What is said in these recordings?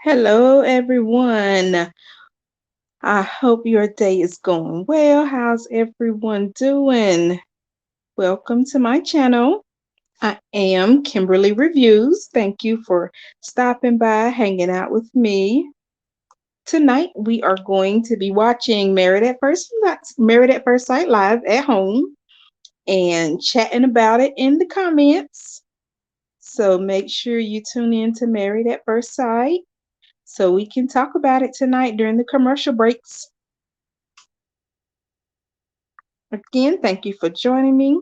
Hello, everyone. I hope your day is going well. How's everyone doing? Welcome to my channel. I am Kimberly Reviews. Thank you for stopping by, hanging out with me. Tonight, we are going to be watching Married at First Sight live at home and chatting about it in the comments. So make sure you tune in to Married at First Sight so we can talk about it tonight during the commercial breaks. Again, thank you for joining me.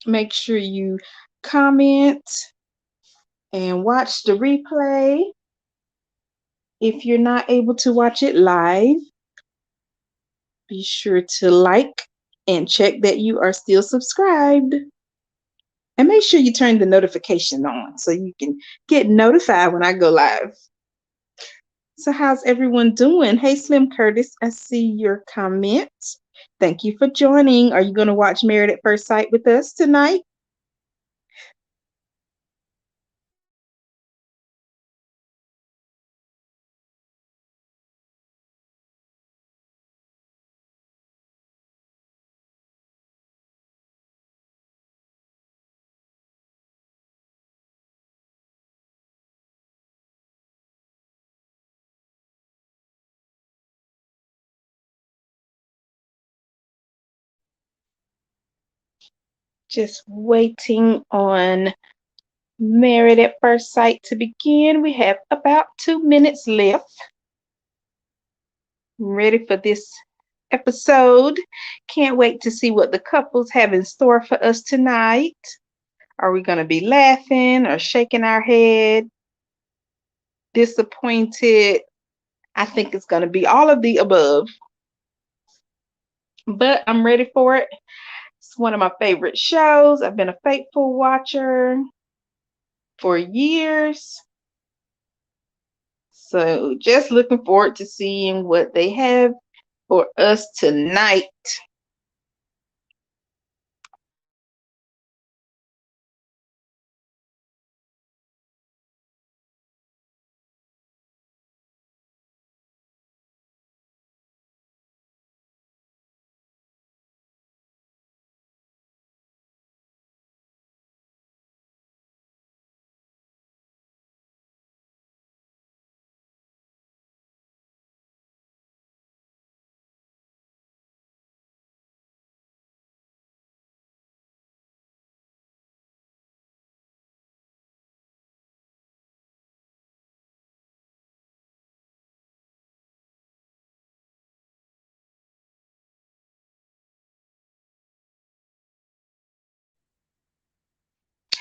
Make sure you comment and watch the replay. If you're not able to watch it live, be sure to like and check that you are still subscribed. And make sure you turn the notification on so you can get notified when I go live. So how's everyone doing? Hey, Slim Curtis, I see your comment. Thank you for joining. Are you going to watch Married at First Sight with us tonight? Just waiting on Married at First Sight to begin. We have about 2 minutes left. I'm ready for this episode. Can't wait to see what the couples have in store for us tonight. Are we going to be laughing or shaking our head? Disappointed? I think it's going to be all of the above. But I'm ready for it. It's one of my favorite shows. I've been a faithful watcher for years. So just looking forward to seeing what they have for us tonight.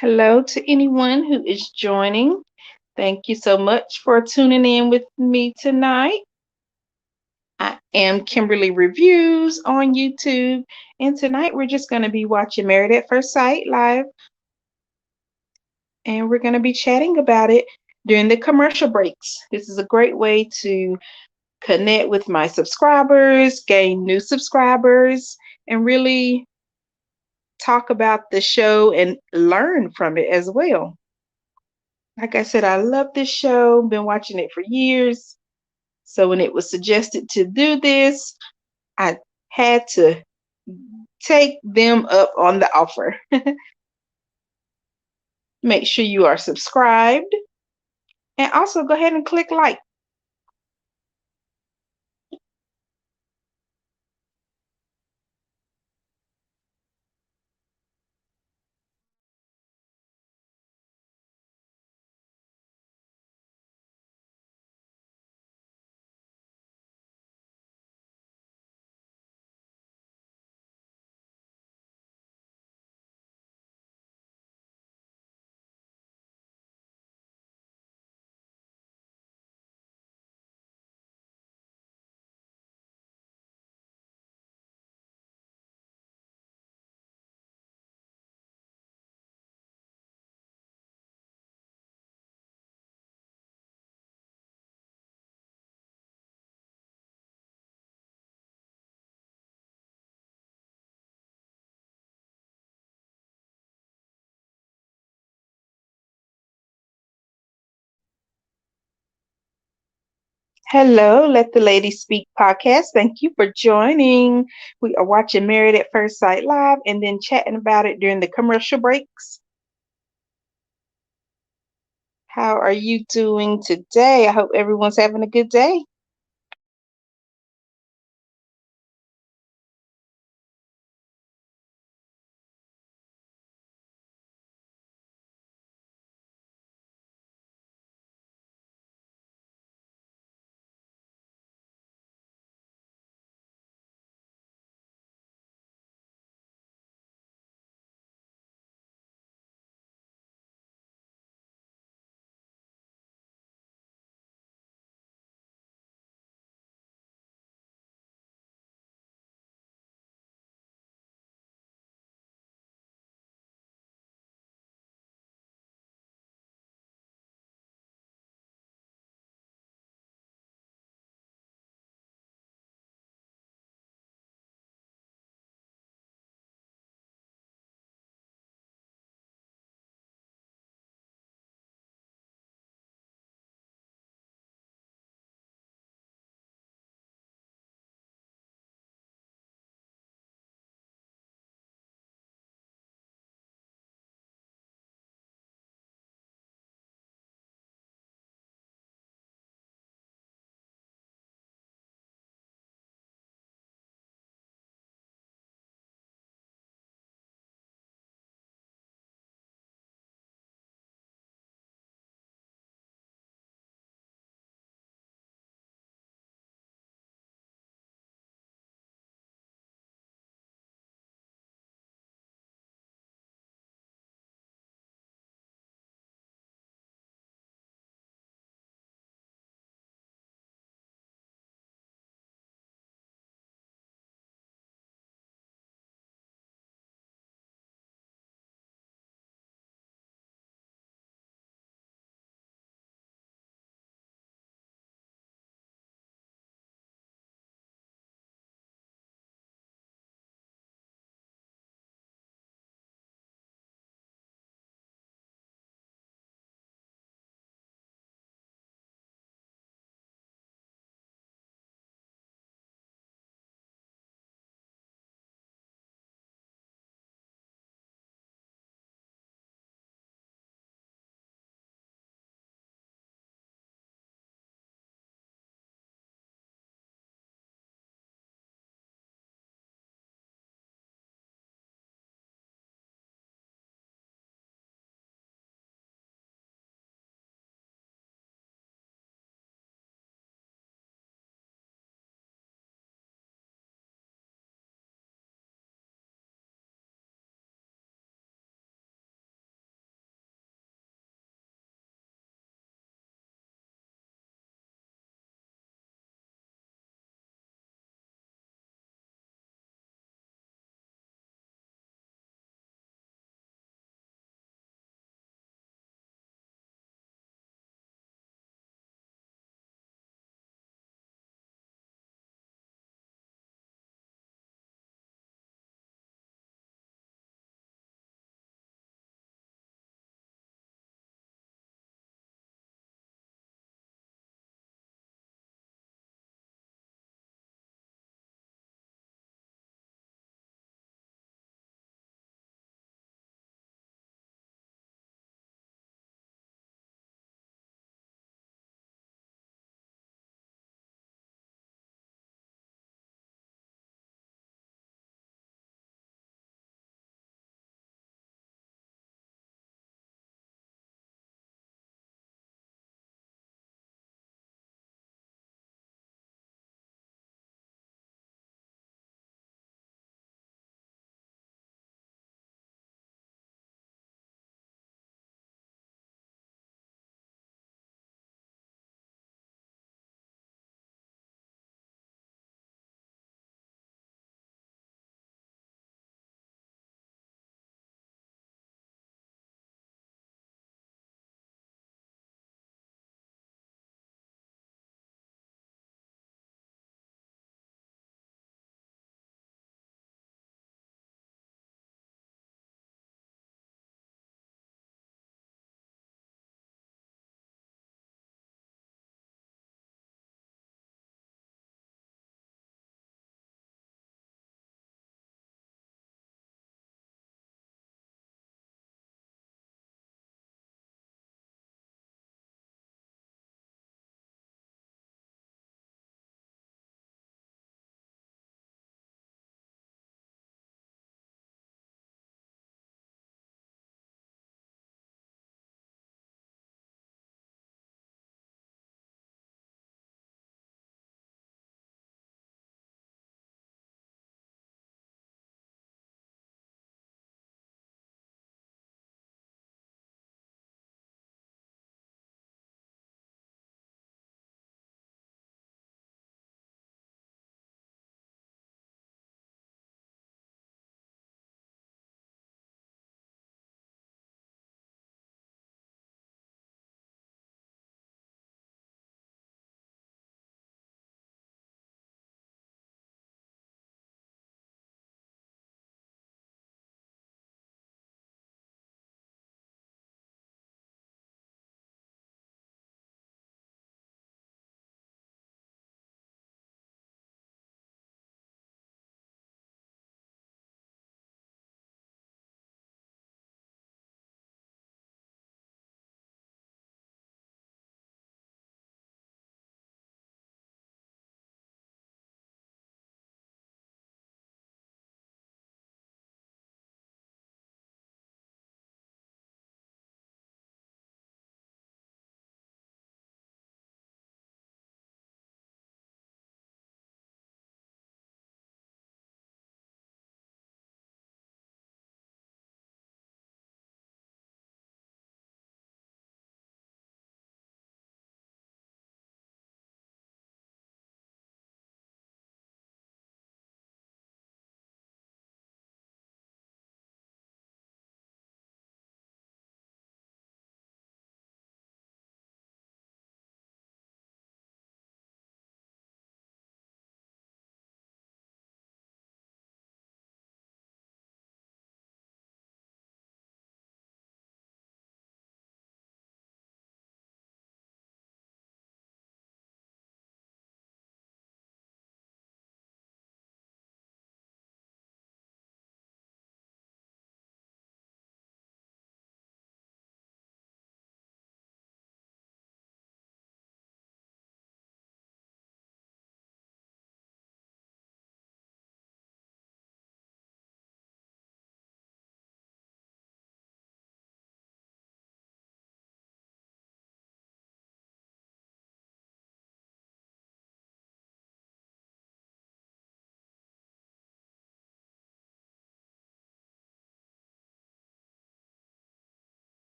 Hello to anyone who is joining. Thank you so much for tuning in with me tonight. I am Kimberly Reviews on YouTube, and tonight we're just going to be watching Married at First Sight live, and we're going to be chatting about it during the commercial breaks. This is a great way to connect with my subscribers, gain new subscribers, and really talk about the show and learn from it as well. Like I said, I love this show, been watching it for years. So when it was suggested to do this, I had to take them up on the offer. Make sure you are subscribed and also go ahead and click like. Hello, Let the Ladies Speak podcast. Thank you for joining. We are watching Married at First Sight live and then chatting about it during the commercial breaks. How are you doing today? I hope everyone's having a good day.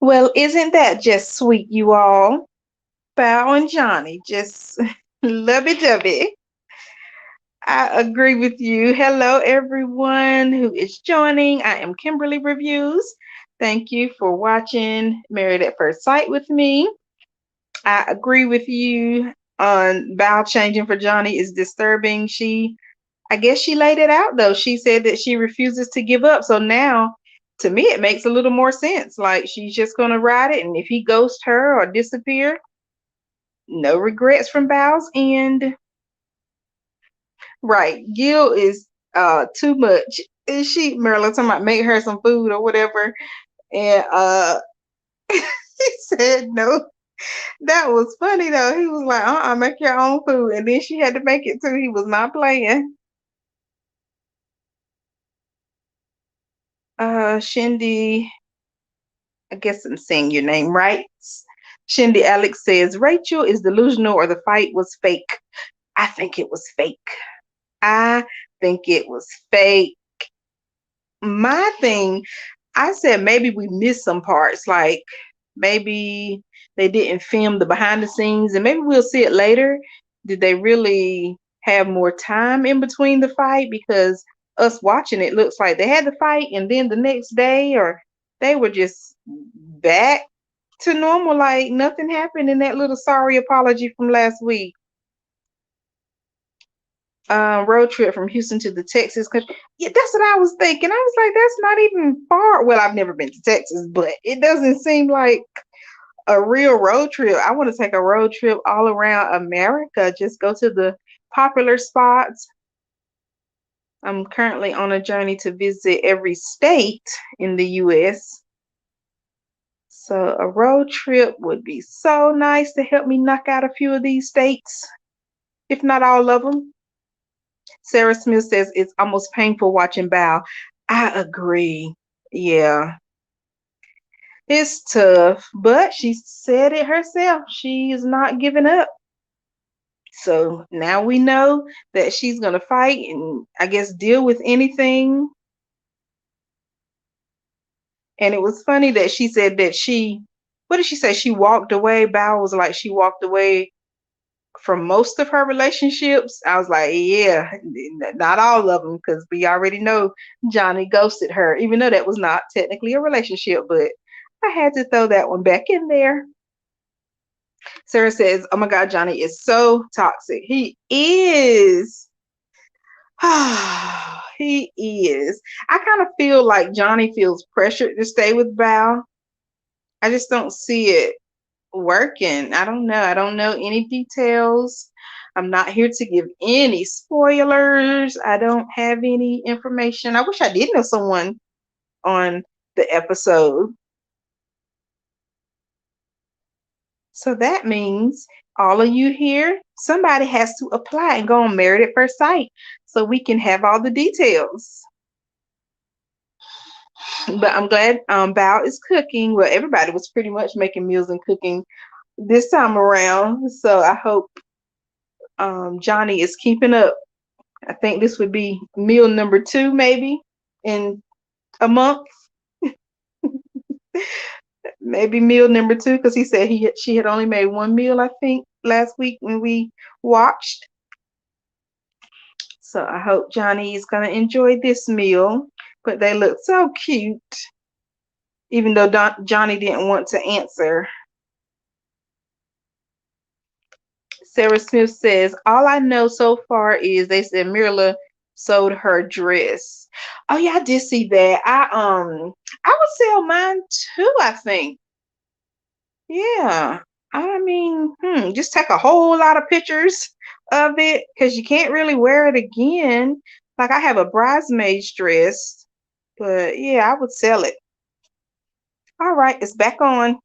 Well, isn't that just sweet, you all? Bow and Johnny, just lovey-dovey. I agree with you. Hello, everyone who is joining. I am Kimberly Reviews. Thank you for watching Married at First Sight with me. I agree with you on Bow changing for Johnny is disturbing. I guess she laid it out though. She said that she refuses to give up. So now, to me, it makes a little more sense. Like she's just gonna ride it, and if he ghosts her or disappear, no regrets from Bow's end. Right. Gil is too much. And Marilyn talking about make her some food or whatever. And he said no. That was funny though. He was like, make your own food. And then she had to make it too. He was not playing. Shindy, I guess I'm saying your name right. Shindy Alex says Rachel is delusional or the fight was fake. I think it was fake. I think it was fake. My thing, I said maybe we missed some parts, like maybe they didn't film the behind the scenes, and maybe we'll see it later. Did they really have more time in between the fight? Because us watching it looks like they had the fight, and then the next day, or they were just back to normal, like nothing happened in that little sorry apology from last week. Road trip from Houston to the Texas country. Yeah, that's what I was thinking. I was like, that's not even far. Well, I've never been to Texas, but it doesn't seem like a real road trip. I want to take a road trip all around America, just go to the popular spots. I'm currently on a journey to visit every state in the US. So a road trip would be so nice to help me knock out a few of these states, if not all of them. Sarah Smith says it's almost painful watching Bow. I agree. Yeah, it's tough, but she said it herself. She's not giving up. So now we know that she's going to fight and I guess deal with anything. And it was funny that she said that what did she say? She walked away. Bow was like, she walked away from most of her relationships. I was like, yeah, not all of them, because we already know Johnny ghosted her, even though that was not technically a relationship, but I had to throw that one back in there. Sarah says, oh my God, Johnny is so toxic. He is. He is. I kind of feel like Johnny feels pressured to stay with Val. I just don't see it working. I don't know. I don't know any details. I'm not here to give any spoilers. I don't have any information. I wish I did know someone on the episode. So that means all of you here, somebody has to apply and go on Married at First Sight so we can have all the details. But I'm glad Bao is cooking. Well, everybody was pretty much making meals and cooking this time around. So I hope Johnny is keeping up. I think this would be meal number 2, maybe in a month. Maybe meal number 2, because he said she had only made one meal, I think, last week when we watched. So I hope Johnny is gonna enjoy this meal. But they look so cute, even though Johnny didn't want to answer. Sarah Smith says, all I know so far is they said Mirla sold her dress. Oh yeah, I did see that. I would sell mine too, I think. Yeah. I mean, just take a whole lot of pictures of it, because you can't really wear it again. Like I have a bridesmaid's dress, but yeah, I would sell it. All right, it's back on.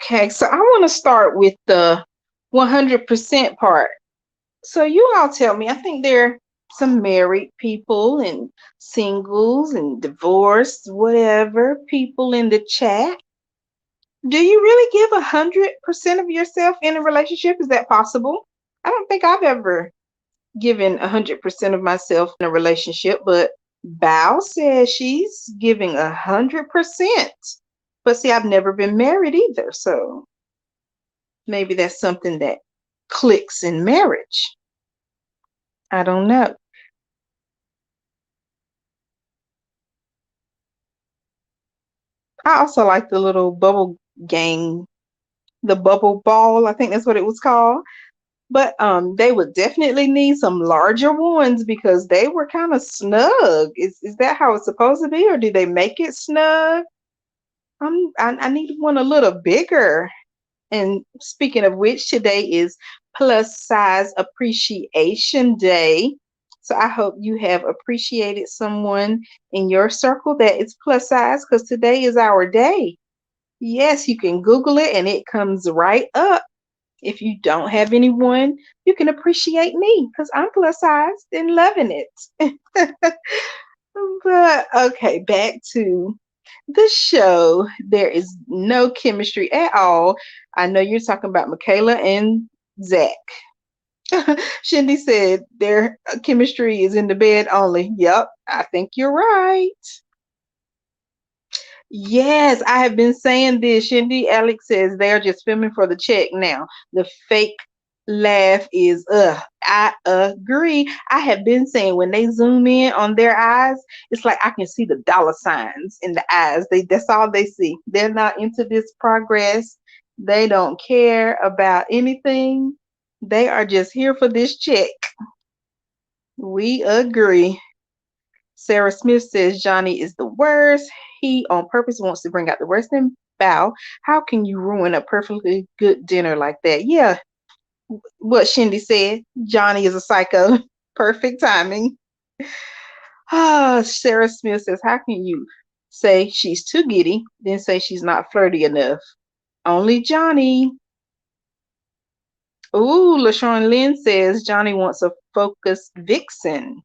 Okay, so I want to start with the 100% part. So you all tell me, I think there are some married people and singles and divorced, whatever, people in the chat. Do you really give 100% of yourself in a relationship? Is that possible? I don't think I've ever given 100% of myself in a relationship, but Bao says she's giving 100%. But see, I've never been married either, so maybe that's something that clicks in marriage. I don't know. I also like the little bubble game, the bubble ball, I think that's what it was called. But they would definitely need some larger ones because they were kind of snug. Is that how it's supposed to be, or do they make it snug? I need one a little bigger. And speaking of which, today is Plus Size Appreciation Day. So I hope you have appreciated someone in your circle that is plus size because today is our day. Yes, you can Google it and it comes right up. If you don't have anyone, you can appreciate me because I'm plus size and loving it. But okay, back to the show. There is no chemistry at all. I know you're talking about Michaela and Zach. Shindy said their chemistry is in the bed only. Yep, I think you're right. Yes, I have been saying this. Shindy Alex says they're just filming for the check now. The fake laugh is I agree. I have been saying when they zoom in on their eyes, it's like I can see the dollar signs in the eyes. That's all they see. They're not into this progress. They don't care about anything. They are just here for this check. We agree. Sarah Smith says Johnny is the worst. He on purpose wants to bring out the worst in Bao. How can you ruin a perfectly good dinner like that? Yeah, what Shindy said. Johnny is a psycho. Perfect timing. Ah, Sarah Smith says, how can you say she's too giddy, then say she's not flirty enough? Only Johnny. Ooh, LaShawn Lynn says Johnny wants a focused vixen.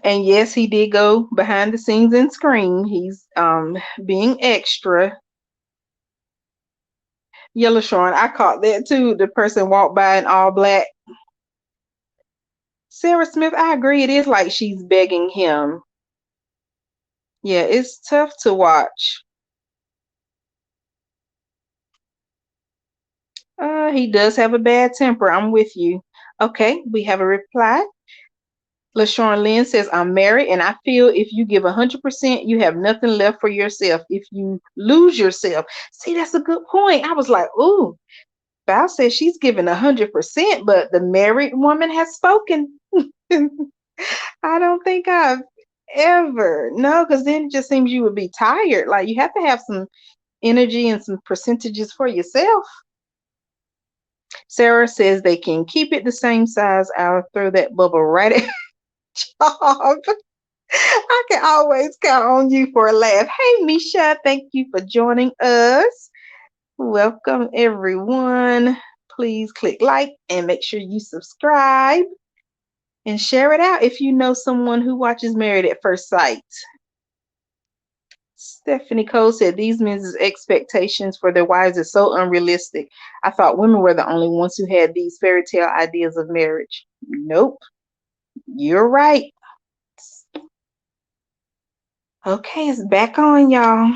And yes, he did go behind the scenes and scream. He's being extra. Yellow Shorn, I caught that too. The person walked by in all black. Sarah Smith, I agree. It is like she's begging him. Yeah, it's tough to watch. He does have a bad temper. I'm with you. Okay, we have a reply. LaShawn Lynn says, I'm married and I feel if you give 100%, you have nothing left for yourself. If you lose yourself. See, that's a good point. I was like, ooh, Val says she's giving 100%, but the married woman has spoken. I don't think I've ever. No, because then it just seems you would be tired. Like you have to have some energy and some percentages for yourself. Sarah says they can keep it the same size. I'll throw that bubble right at job. I can always count on you for a laugh. Hey, Misha, thank you for joining us. Welcome, everyone. Please click like and make sure you subscribe and share it out if you know someone who watches Married at First Sight. Stephanie Cole said these men's expectations for their wives is so unrealistic. I thought women were the only ones who had these fairy tale ideas of marriage. Nope, you're right. Okay, it's back on, y'all.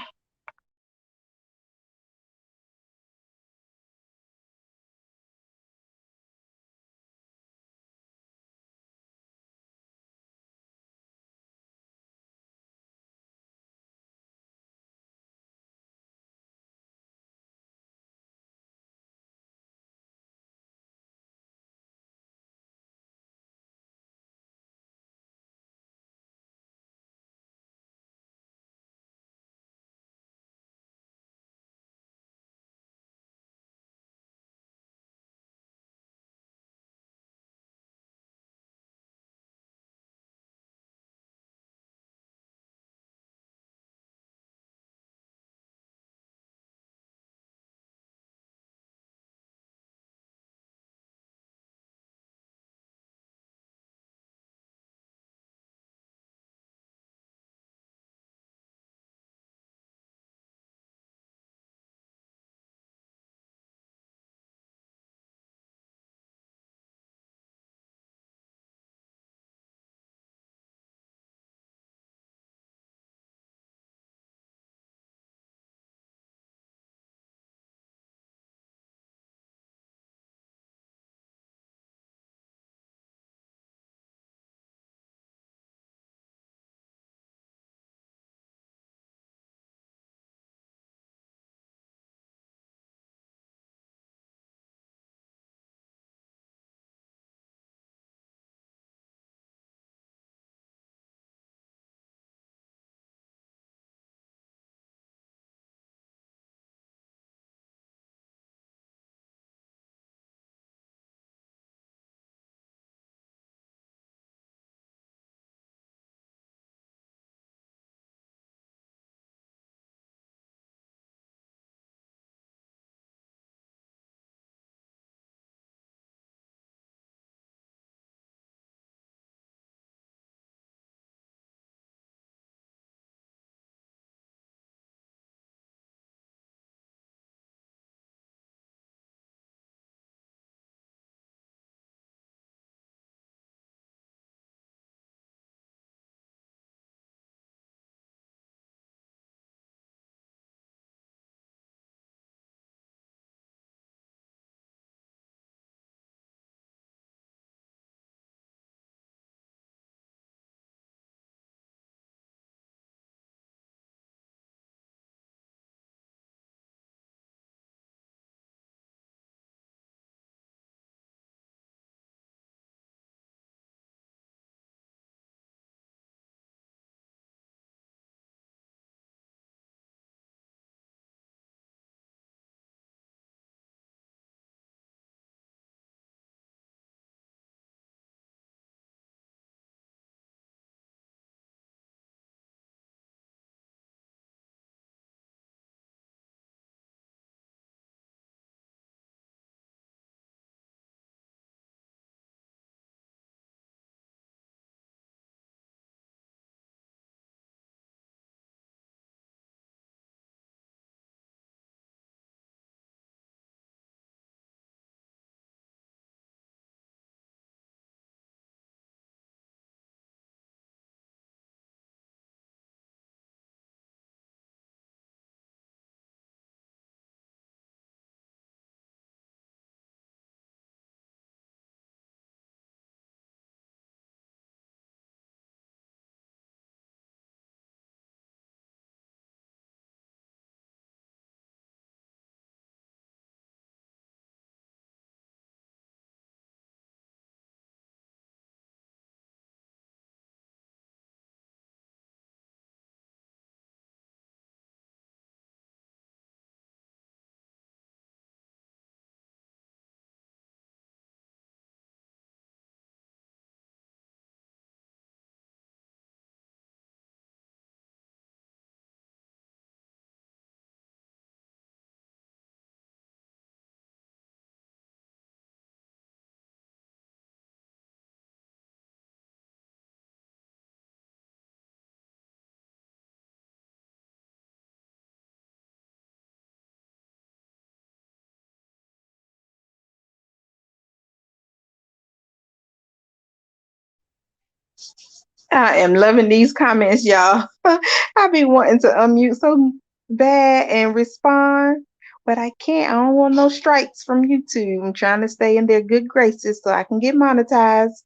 I am loving these comments, y'all. I be wanting to unmute so bad and respond, but I can't. I don't want no strikes from YouTube. I'm trying to stay in their good graces so I can get monetized.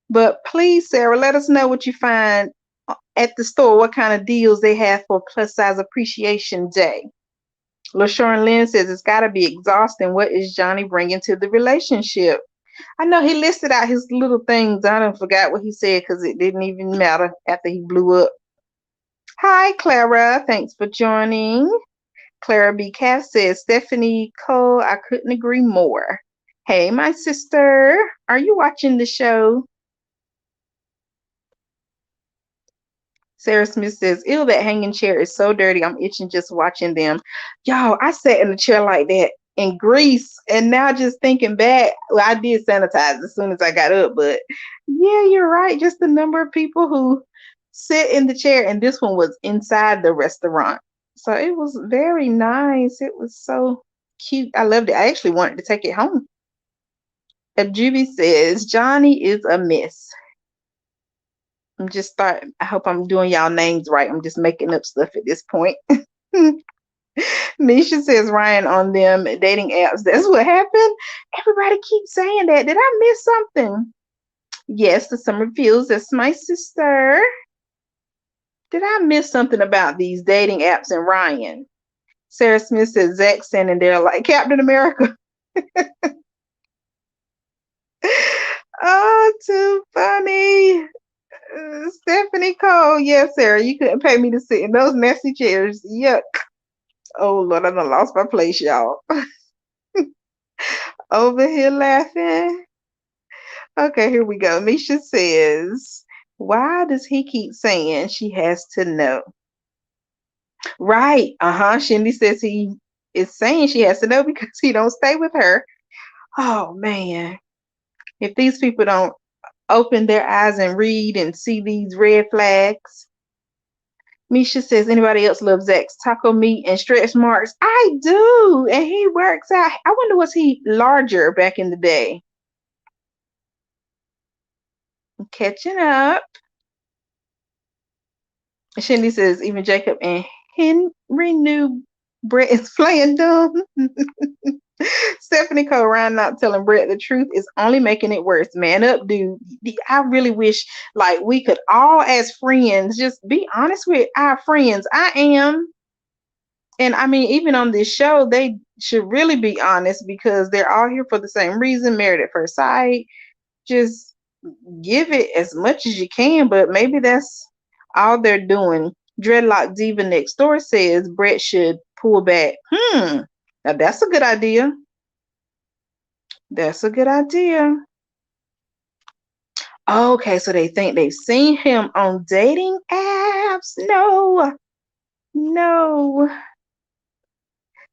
But please, Sarah, let us know what you find at the store, what kind of deals they have for Plus Size Appreciation Day. LaShawn Lynn says it's got to be exhausting. What is Johnny bringing to the relationship? I know he listed out his little things. I don't forgot what he said because it didn't even matter after he blew up. Hi, Clara. Thanks for joining. Clara B. Cass says, Stephanie Cole, I couldn't agree more. Hey, my sister. Are you watching the show? Sarah Smith says, ew, that hanging chair is so dirty. I'm itching just watching them. Y'all, I sat in a chair like that in Greece, and now just thinking back, well, I did sanitize as soon as I got up, but yeah, you're right. Just the number of people who sit in the chair, and this one was inside the restaurant. So it was very nice. It was so cute. I loved it. I actually wanted to take it home. Juby says, Johnny is a mess. I hope I'm doing y'all names right. I'm just making up stuff at this point. Nisha says Ryan on them dating apps. That's what happened. Everybody keeps saying that. Did I miss something? Yes, the summer feels. That's my sister. Did I miss something about these dating apps and Ryan? Sarah Smith says Zach standing there like Captain America. Oh, too funny. Stephanie Cole. Yes, Sarah, you couldn't pay me to sit in those messy chairs. Yuck. Oh, Lord, I done lost my place, y'all. Over here laughing. Okay, here we go. Misha says, why does he keep saying she has to know? Right. Shindy says he is saying she has to know because he don't stay with her. Oh, man. If these people don't open their eyes and read and see these red flags. Misha says, anybody else loves Zach's taco meat and stretch marks? I do. And he works out. I wonder, was he larger back in the day? I'm catching up. Shindy says, even Jacob and Henry knew Brett is playing dumb. Stephanie Cole round out telling Brett the truth is only making it worse. Man up, dude. I really wish like we could all as friends just be honest with our friends. I am. And I mean, even on this show, they should really be honest because they're all here for the same reason, married at first sight. Just give it as much as you can, but maybe that's all they're doing. Dreadlock Diva next door says Brett should pull back. Now that's a good idea. That's a good idea. Okay, so they think they've seen him on dating apps. No.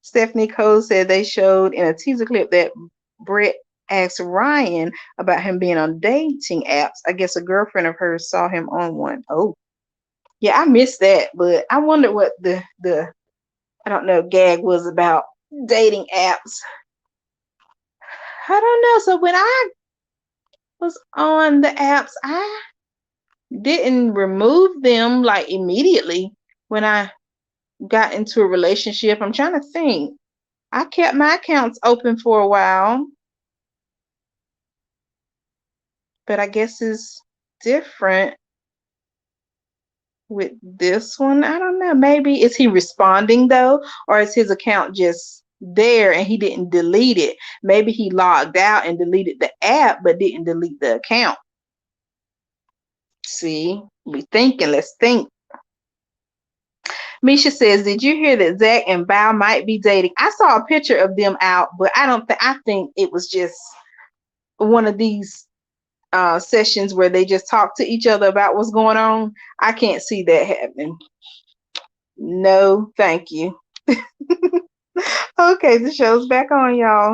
Stephanie Cole said they showed in a teaser clip that Brett asked Ryan about him being on dating apps. I guess a girlfriend of hers saw him on one. Oh, yeah, I missed that, but I wonder what the I don't know gag was about dating apps. I don't know. So when I was on the apps, I didn't remove them like immediately when I got into a relationship. I'm trying to think. I kept my accounts open for a while, but I guess it's different with this one. I don't know. Maybe is he responding though, or is his account just there and he didn't delete it? Maybe he logged out and deleted the app, but didn't delete the account. See, let's think. Misha says, did you hear that Zach and Bao might be dating? I saw a picture of them out, but I think it was just one of these sessions where they just talk to each other about what's going on. I can't see that happening. No, thank you. Okay, the show's back on, y'all.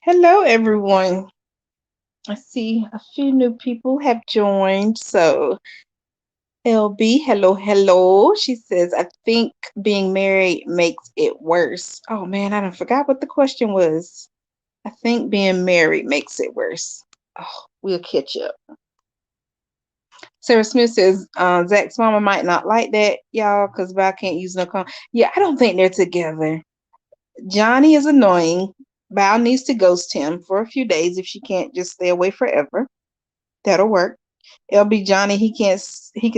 Hello, everyone. I see a few new people have joined. So, LB, hello, hello. She says, I think being married makes it worse. Oh man, I done forgot what the question was. I think being married makes it worse. Oh, we'll catch up. Sarah Smith says, Zach's mama might not like that, y'all, because Val can't use no con. Yeah, I don't think they're together. Johnny is annoying. Val needs to ghost him for a few days if she can't just stay away forever. That'll work. LB Johnny, he can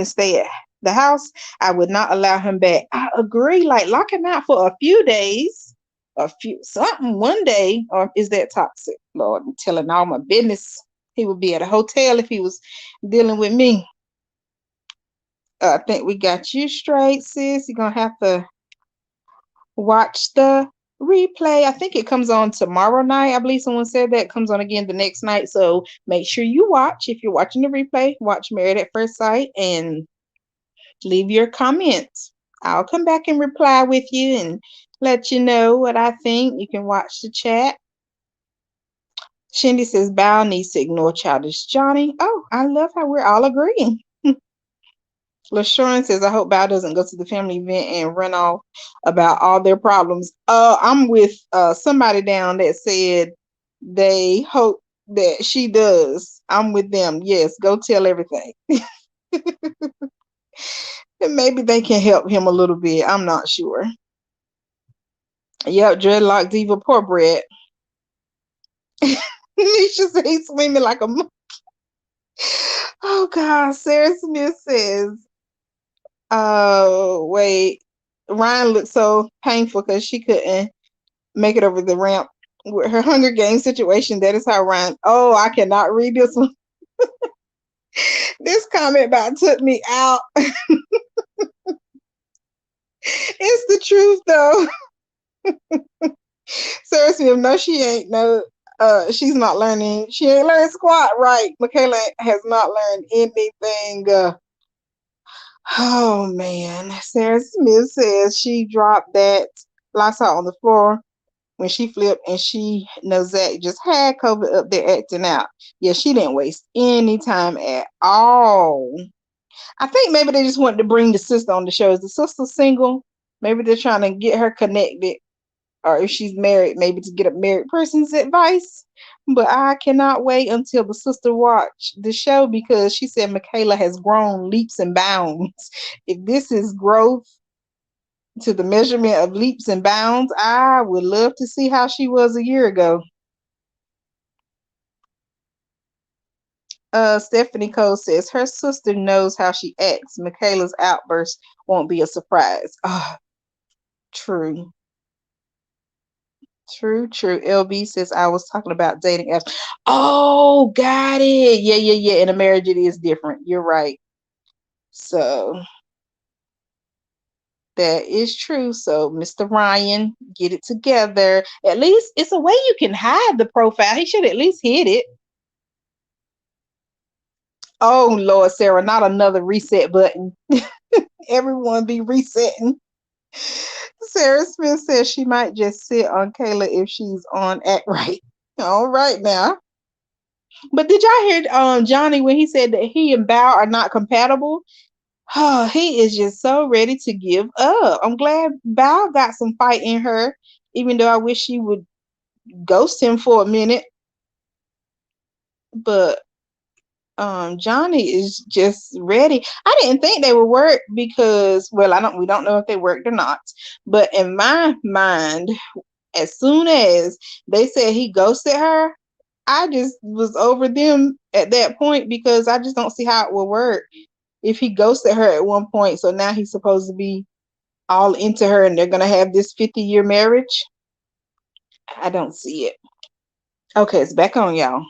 stay at the house. I would not allow him back. I agree. Like lock him out for a few days, a few something one day, or is that toxic? Lord, I'm telling all my business. He would be at a hotel if he was dealing with me. I think we got you straight, sis. You're gonna have to watch the replay. I think it comes on tomorrow night. I believe someone said that it comes on again the next night. So make sure you watch. If you're watching the replay, watch Married at First Sight and leave your comments. I'll come back and reply with you and let you know what I think. You can watch the chat. Shindy says Bow needs to ignore childish Johnny. Oh, I love how we're all agreeing. LaShawn says, I hope Bow doesn't go to the family event and run off about all their problems. I'm with somebody down that said they hope that she does. I'm with them. Yes, go tell everything. And maybe they can help him a little bit. I'm not sure. Yep, dreadlock diva poor bread. Nisha says he's swimming like a monkey. Oh God, Sarah Smith says, wait, Ryan looked so painful because she couldn't make it over the ramp with her Hunger Games situation. That is how Ryan. Oh, I cannot read this one. This comment about took me out. It's the truth though. Sarah Smith, no, she ain't. No, she's not learning. She ain't learned squat right. Michaela has not learned anything. Oh man, Sarah Smith says she dropped that lights out on the floor when she flipped, and she knows Zach just had COVID up there acting out. Yeah, she didn't waste any time at all. I think maybe they just wanted to bring the sister on the show. Is the sister single? Maybe they're trying to get her connected, or if she's married, maybe to get a married person's advice. But I cannot wait until the sister watch the show because she said Michaela has grown leaps and bounds. If this is growth to the measurement of leaps and bounds, I would love to see how she was a year ago. Stephanie Cole says her sister knows how she acts. Michaela's outburst won't be a surprise. Ah, true. True, true. LB says I was talking about dating apps. Oh, got it. Yeah, yeah, yeah. In a marriage, it is different. You're right. So that is true. So, Mr. Ryan, get it together. At least it's a way you can hide the profile. He should at least hit it. Oh, Lord, Sarah, not another reset button. Everyone be resetting. Sarah Smith says she might just sit on Kayla if she's on Act Right. All right now. But did y'all hear Johnny when he said that he and Bao are not compatible? Oh, he is just so ready to give up. I'm glad Bao got some fight in her, even though I wish she would ghost him for a minute. But Johnny is just ready. I didn't think they would work because we don't know if they worked or not. But in my mind, as soon as they said he ghosted her, I just was over them at that point because I just don't see how it will work if he ghosted her at one point. So now he's supposed to be all into her and they're going to have this 50-year marriage. I don't see it. Okay, it's back on, y'all.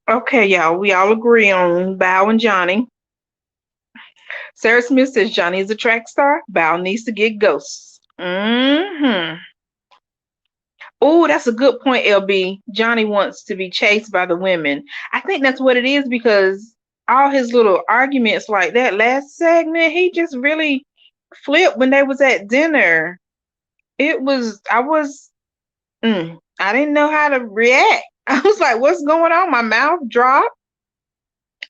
Okay, y'all, we all agree on Bow and Johnny. Sarah Smith says Johnny is a track star. Bow needs to get ghosts. Mm-hmm. Oh, that's a good point, LB. Johnny wants to be chased by the women. I think that's what it is because all his little arguments like that last segment, he just really flipped when they was at dinner. I didn't know how to react. I was like, what's going on? My mouth dropped.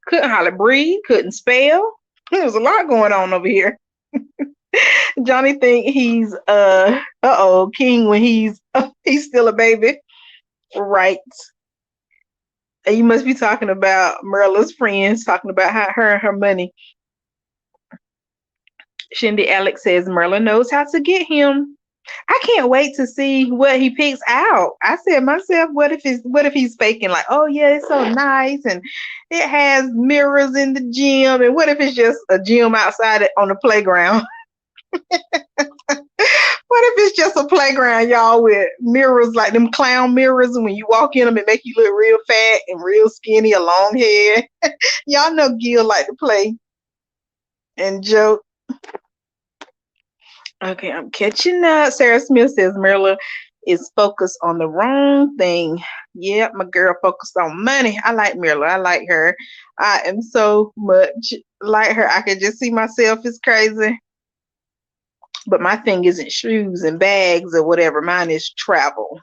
Couldn't hardly breathe. Couldn't spell. There was a lot going on over here. Johnny think he's king when he's still a baby. Right. And you must be talking about Merla's friends talking about her and her money. Shindy Alex says Merla knows how to get him. I can't wait to see what he picks out. I said myself, what if he's faking like, oh yeah, it's so nice and it has mirrors in the gym, and what if it's just a gym outside on the playground? What if it's just a playground, y'all, with mirrors like them clown mirrors, and when you walk in them, it make you look real fat and real skinny, a long head. Y'all know Gil like to play and joke. Okay, I'm catching up. Sarah Smith says Marilla is focused on the wrong thing. Yep, my girl focused on money. I like Marilla. I like her. I am so much like her. I can just see myself as crazy. But my thing isn't shoes and bags or whatever. Mine is travel.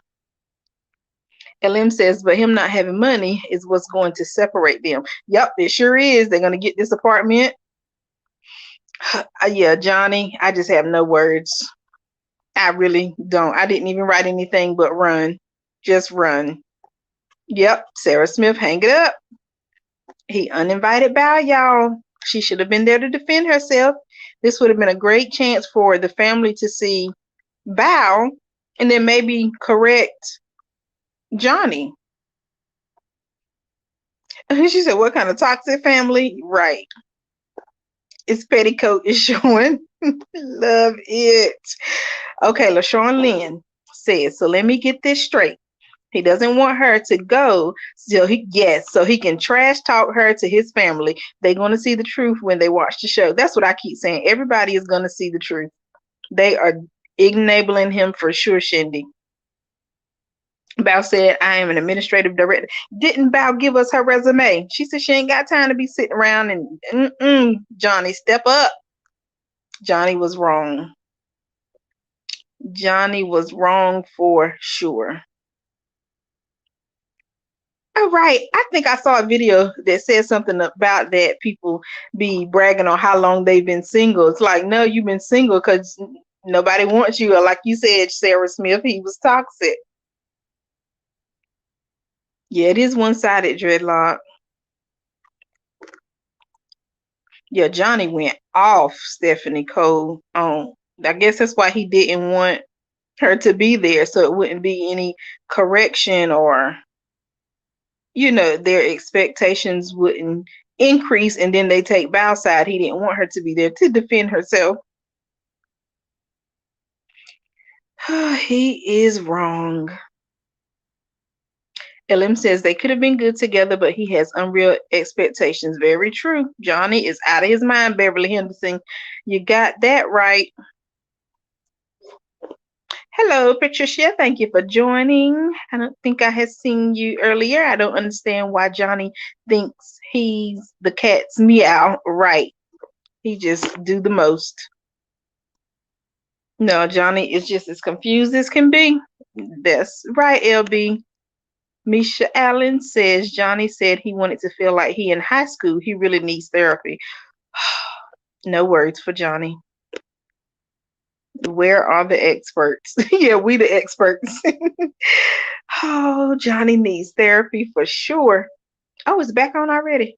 LM says, but him not having money is what's going to separate them. Yep, it sure is. They're going to get this apartment. Yeah, Johnny, I just have no words. I really don't. I didn't even write anything but run. Just run. Yep, Sarah Smith, hang it up. He uninvited Bow, y'all. She should have been there to defend herself. This would have been a great chance for the family to see Bow and then maybe correct Johnny. She said, what kind of toxic family? Right. Its petticoat is showing. Love it. Okay, LaShawn Lynn says, so let me get this straight. He doesn't want her to go, so he can trash talk her to his family. They're gonna see the truth when they watch the show. That's what I keep saying. Everybody is gonna see the truth. They are enabling him for sure, Shindy. Bao said, I am an administrative director. Didn't Bao give us her resume? She said she ain't got time to be sitting around and Johnny, step up. Johnny was wrong. Johnny was wrong for sure. All right. I think I saw a video that said something about that people be bragging on how long they've been single. It's like, no, you've been single because nobody wants you. Or like you said, Sarah Smith, he was toxic. Yeah, it is one-sided, Dreadlock. Yeah, Johnny went off Stephanie Cole on. I guess that's why he didn't want her to be there, so it wouldn't be any correction or their expectations wouldn't increase and then they take Bow's side. He didn't want her to be there to defend herself. He is wrong. LM says they could have been good together, but he has unreal expectations. Very true. Johnny is out of his mind, Beverly Henderson. You got that right. Hello, Patricia. Thank you for joining. I don't think I had seen you earlier. I don't understand why Johnny thinks he's the cat's meow. Right. He just do the most. No, Johnny is just as confused as can be. That's right, LB. Misha Allen says Johnny said he wanted to feel like he in high school. He really needs therapy. No words for Johnny. Where are the experts? Yeah, we the experts. Oh, Johnny needs therapy for sure. Oh, it's back on already.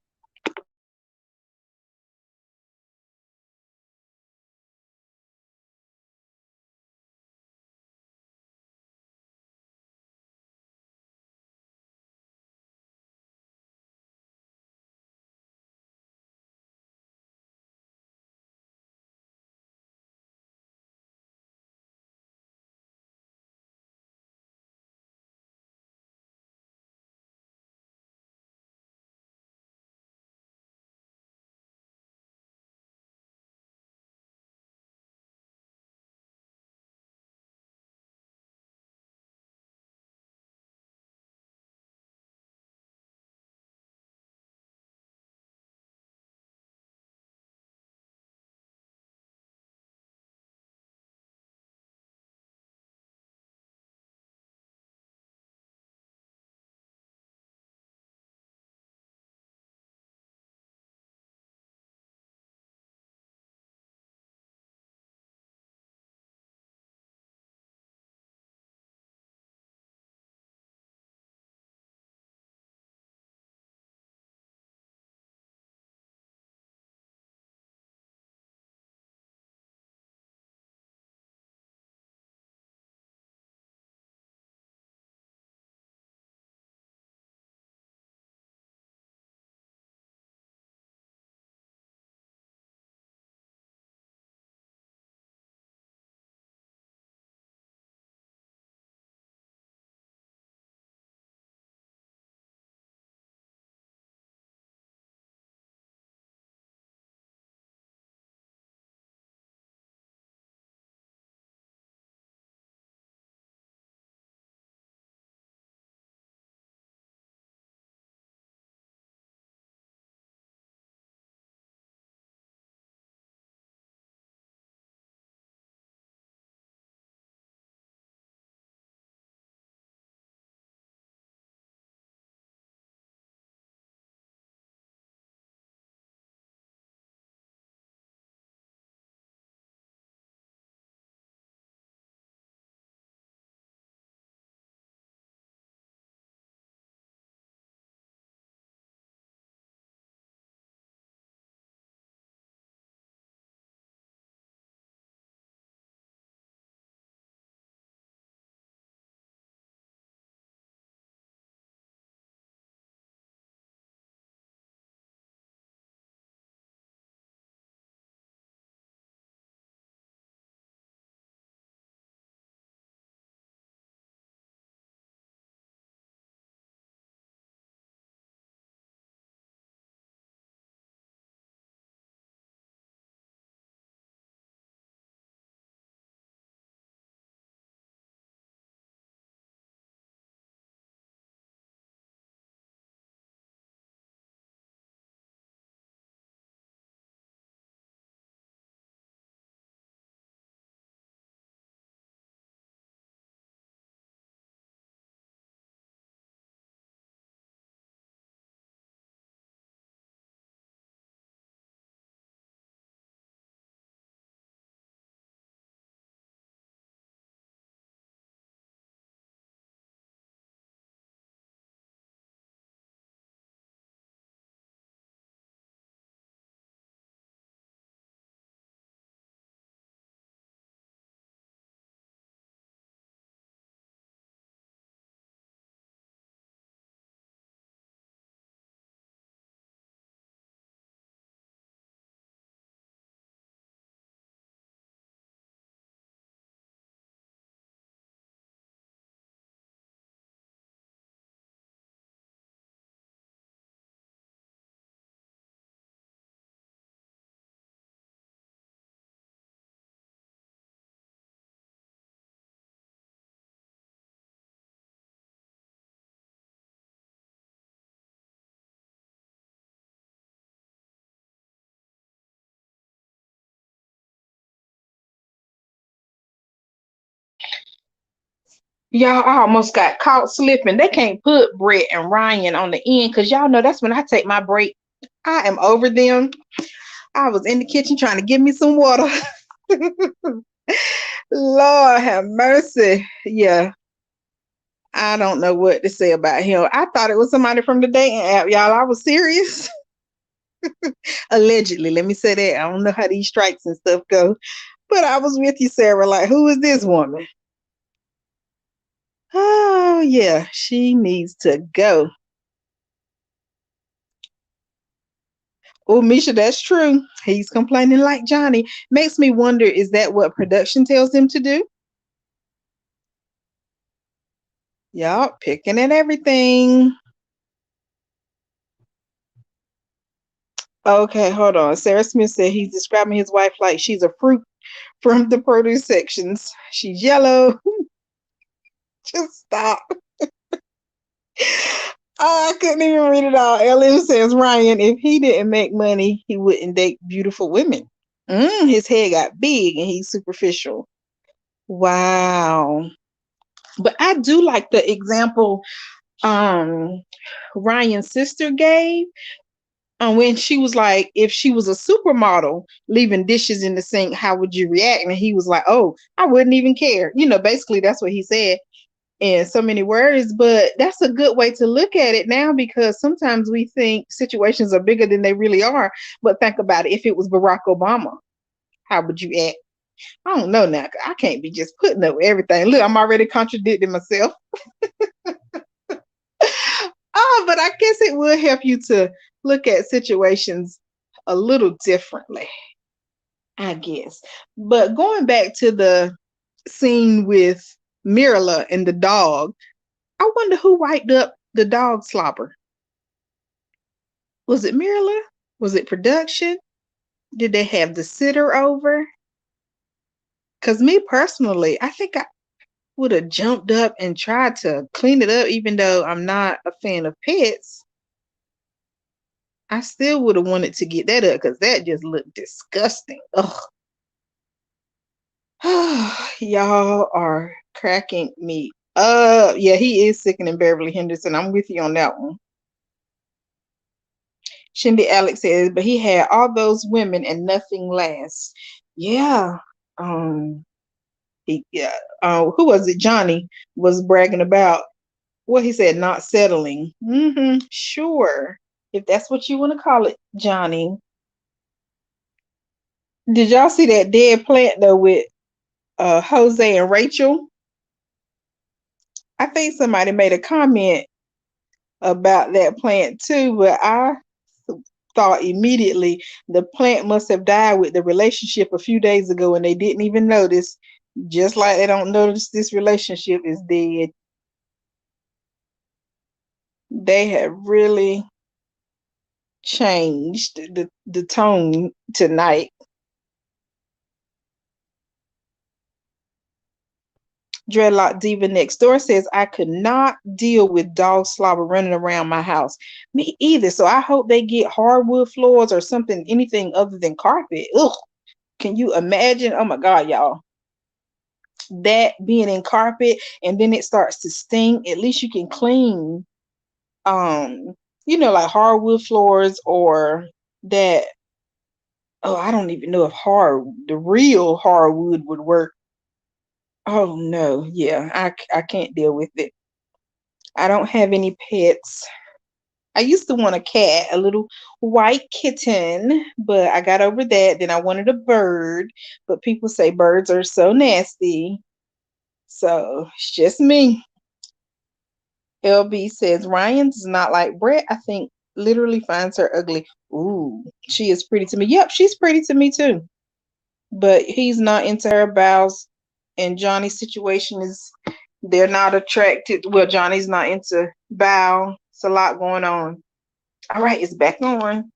Y'all, I almost got caught slipping. They can't put Brett and Ryan on the end because y'all know that's when I take my break. I am over them. I was in the kitchen trying to give me some water. Lord have mercy. Yeah, I don't know what to say about him. I thought it was somebody from the dating app, y'all. I was serious. Allegedly, let me say that. I don't know how these strikes and stuff go, but I was with you, Sarah. Like, who is this woman? Oh, yeah, she needs to go. Oh, Misha, that's true. He's complaining like Johnny. Makes me wonder, is that what production tells him to do? Y'all picking at everything. Okay, hold on. Sarah Smith said he's describing his wife like she's a fruit from the produce sections. She's yellow. Just stop. Oh, I couldn't even read it all. Ellen says, Ryan, if he didn't make money, he wouldn't date beautiful women. His head got big and he's superficial. Wow. But I do like the example um Ryan's sister gave when she was like, if she was a supermodel leaving dishes in the sink, how would you react? And he was like, oh, I wouldn't even care. Basically that's what he said in so many words. But that's a good way to look at it now, because sometimes we think situations are bigger than they really are. But think about it. If it was Barack Obama, how would you act? I don't know now. I can't be just putting up with everything. Look, I'm already contradicting myself. Oh, but I guess it will help you to look at situations a little differently, I guess. But going back to the scene with Mirla and the dog, I wonder who wiped up the dog slobber. Was it Mirla? Was it production? Did they have the sitter over? Because me personally, I think I would have jumped up and tried to clean it up, even though I'm not a fan of pets. I still would have wanted to get that up because that just looked disgusting. Ugh. Y'all are cracking me up. Yeah, he is sickening Beverly Henderson. I'm with you on that one. Shindy Alex says, but he had all those women and nothing lasts. Yeah. Um, yeah. Who was it? Johnny was bragging about what he said, not settling. Sure. If that's what you want to call it, Johnny. Did y'all see that dead plant though with Jose and Rachel? I think somebody made a comment about that plant too, but I thought immediately the plant must have died with the relationship a few days ago and they didn't even notice, just like they don't notice this relationship is dead. They have really changed the tone tonight. Dreadlock Diva next door says, I could not deal with dog slobber running around my house. Me either. So I hope they get hardwood floors or something, anything other than carpet. Ugh. Can you imagine? Oh my God, y'all. That being in carpet and then it starts to stink. At least you can clean, um, like hardwood floors or that. Oh, I don't even know if the real hardwood would work. Oh no, yeah, I can't deal with it. I don't have any pets. I used to want a cat, a little white kitten, but I got over that. Then I wanted a bird, but people say birds are so nasty. So it's just me. LB says Ryan's not like Brett. I think literally finds her ugly. Ooh, she is pretty to me. Yep, she's pretty to me too. But he's not into her bows. And Johnny's situation is they're not attracted. Well, Johnny's not into bow. It's a lot going on. All right, it's back on.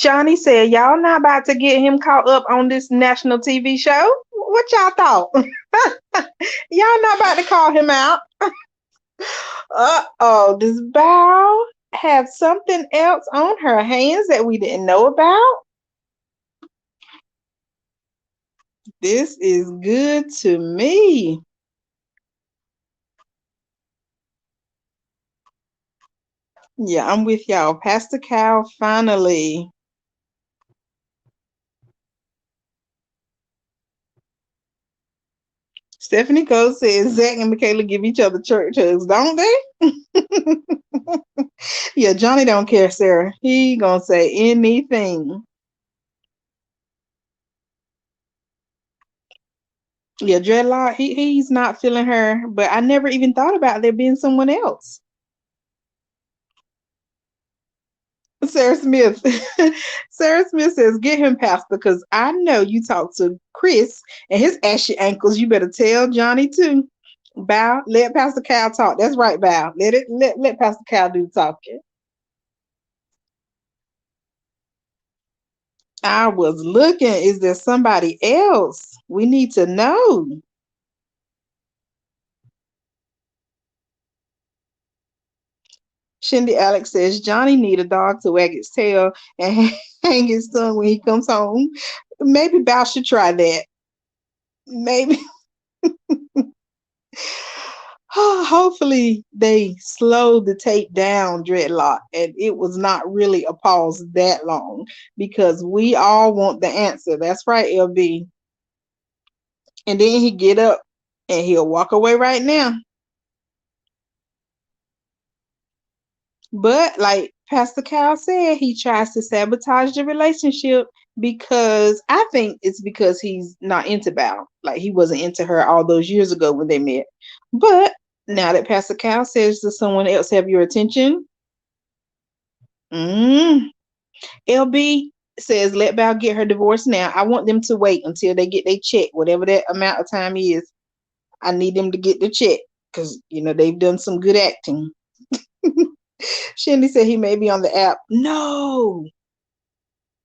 Johnny said, y'all not about to get him caught up on this national TV show? What y'all thought? Y'all not about to call him out? Uh-oh, does Bow have something else on her hands that we didn't know about? This is good to me. Yeah, I'm with y'all. Pastor Cal, finally. Stephanie Cole says Zach and Michaela give each other church hugs, don't they? Yeah, Johnny don't care, Sarah. He gonna say anything. Yeah, Dreadlock, he's not feeling her, but I never even thought about there being someone else. Sarah Smith. Sarah Smith says, get him, Pastor, because I know you talk to Chris and his ashy ankles. You better tell Johnny too. Bow, let Pastor Cal talk. That's right, Bow. Let Pastor Cal do the talking. I was looking. Is there somebody else? We need to know. Shindy Alex says Johnny need a dog to wag its tail and hang his tongue when he comes home. Maybe Bow should try that. Maybe. Hopefully they slowed the tape down, Dreadlock, and it was not really a pause that long because we all want the answer. That's right, LB. And then he get up and he'll walk away right now. But like Pastor Cal said, he tries to sabotage the relationship because I think it's because he's not into Val. Like he wasn't into her all those years ago when they met. But now that Pastor Cal says, does someone else have your attention? Mm. LB says, let Val get her divorce now. I want them to wait until they get their check, whatever that amount of time is. I need them to get the check because, you know, they've done some good acting. Shindy said he may be on the app. No.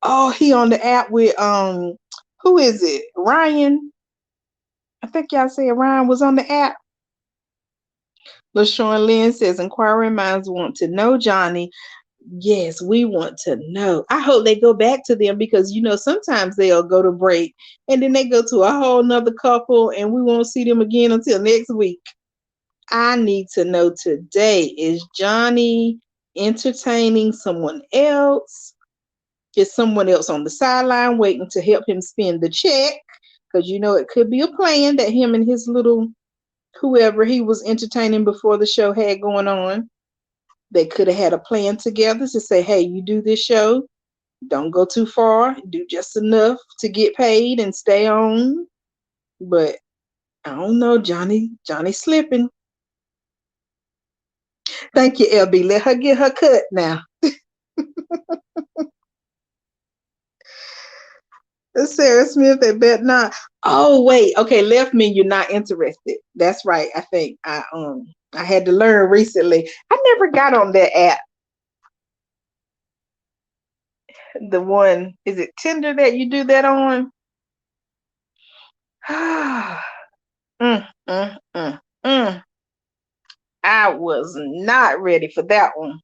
Oh, he on the app with who is it? Ryan. I think y'all said Ryan was on the app. LaShawn Lynn says inquiring minds want to know Johnny. Yes, we want to know. I hope they go back to them because you know sometimes they'll go to break and then they go to a whole nother couple and we won't see them again until next week. I need to know today, is Johnny entertaining someone else? Is someone else on the sideline waiting to help him spend the check? Because you know it could be a plan that him and his little whoever he was entertaining before the show had going on. They could have had a plan together to say, hey, you do this show, don't go too far, do just enough to get paid and stay on. But I don't know, Johnny slipping. Thank you, LB. Let her get her cut now. Sarah Smith at bet not. Oh wait, okay, left me. You're not interested. That's right. I think I had to learn recently. I never got on that app. The one, is it Tinder that you do that on? mm, mm, mm, mm. I was not ready for that one.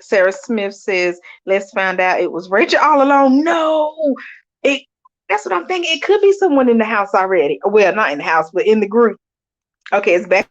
Sarah Smith says, let's find out it was Rachel all along. No, it that's what I'm thinking. It could be someone in the house already. Well, not in the house, but in the group. Okay, it's back.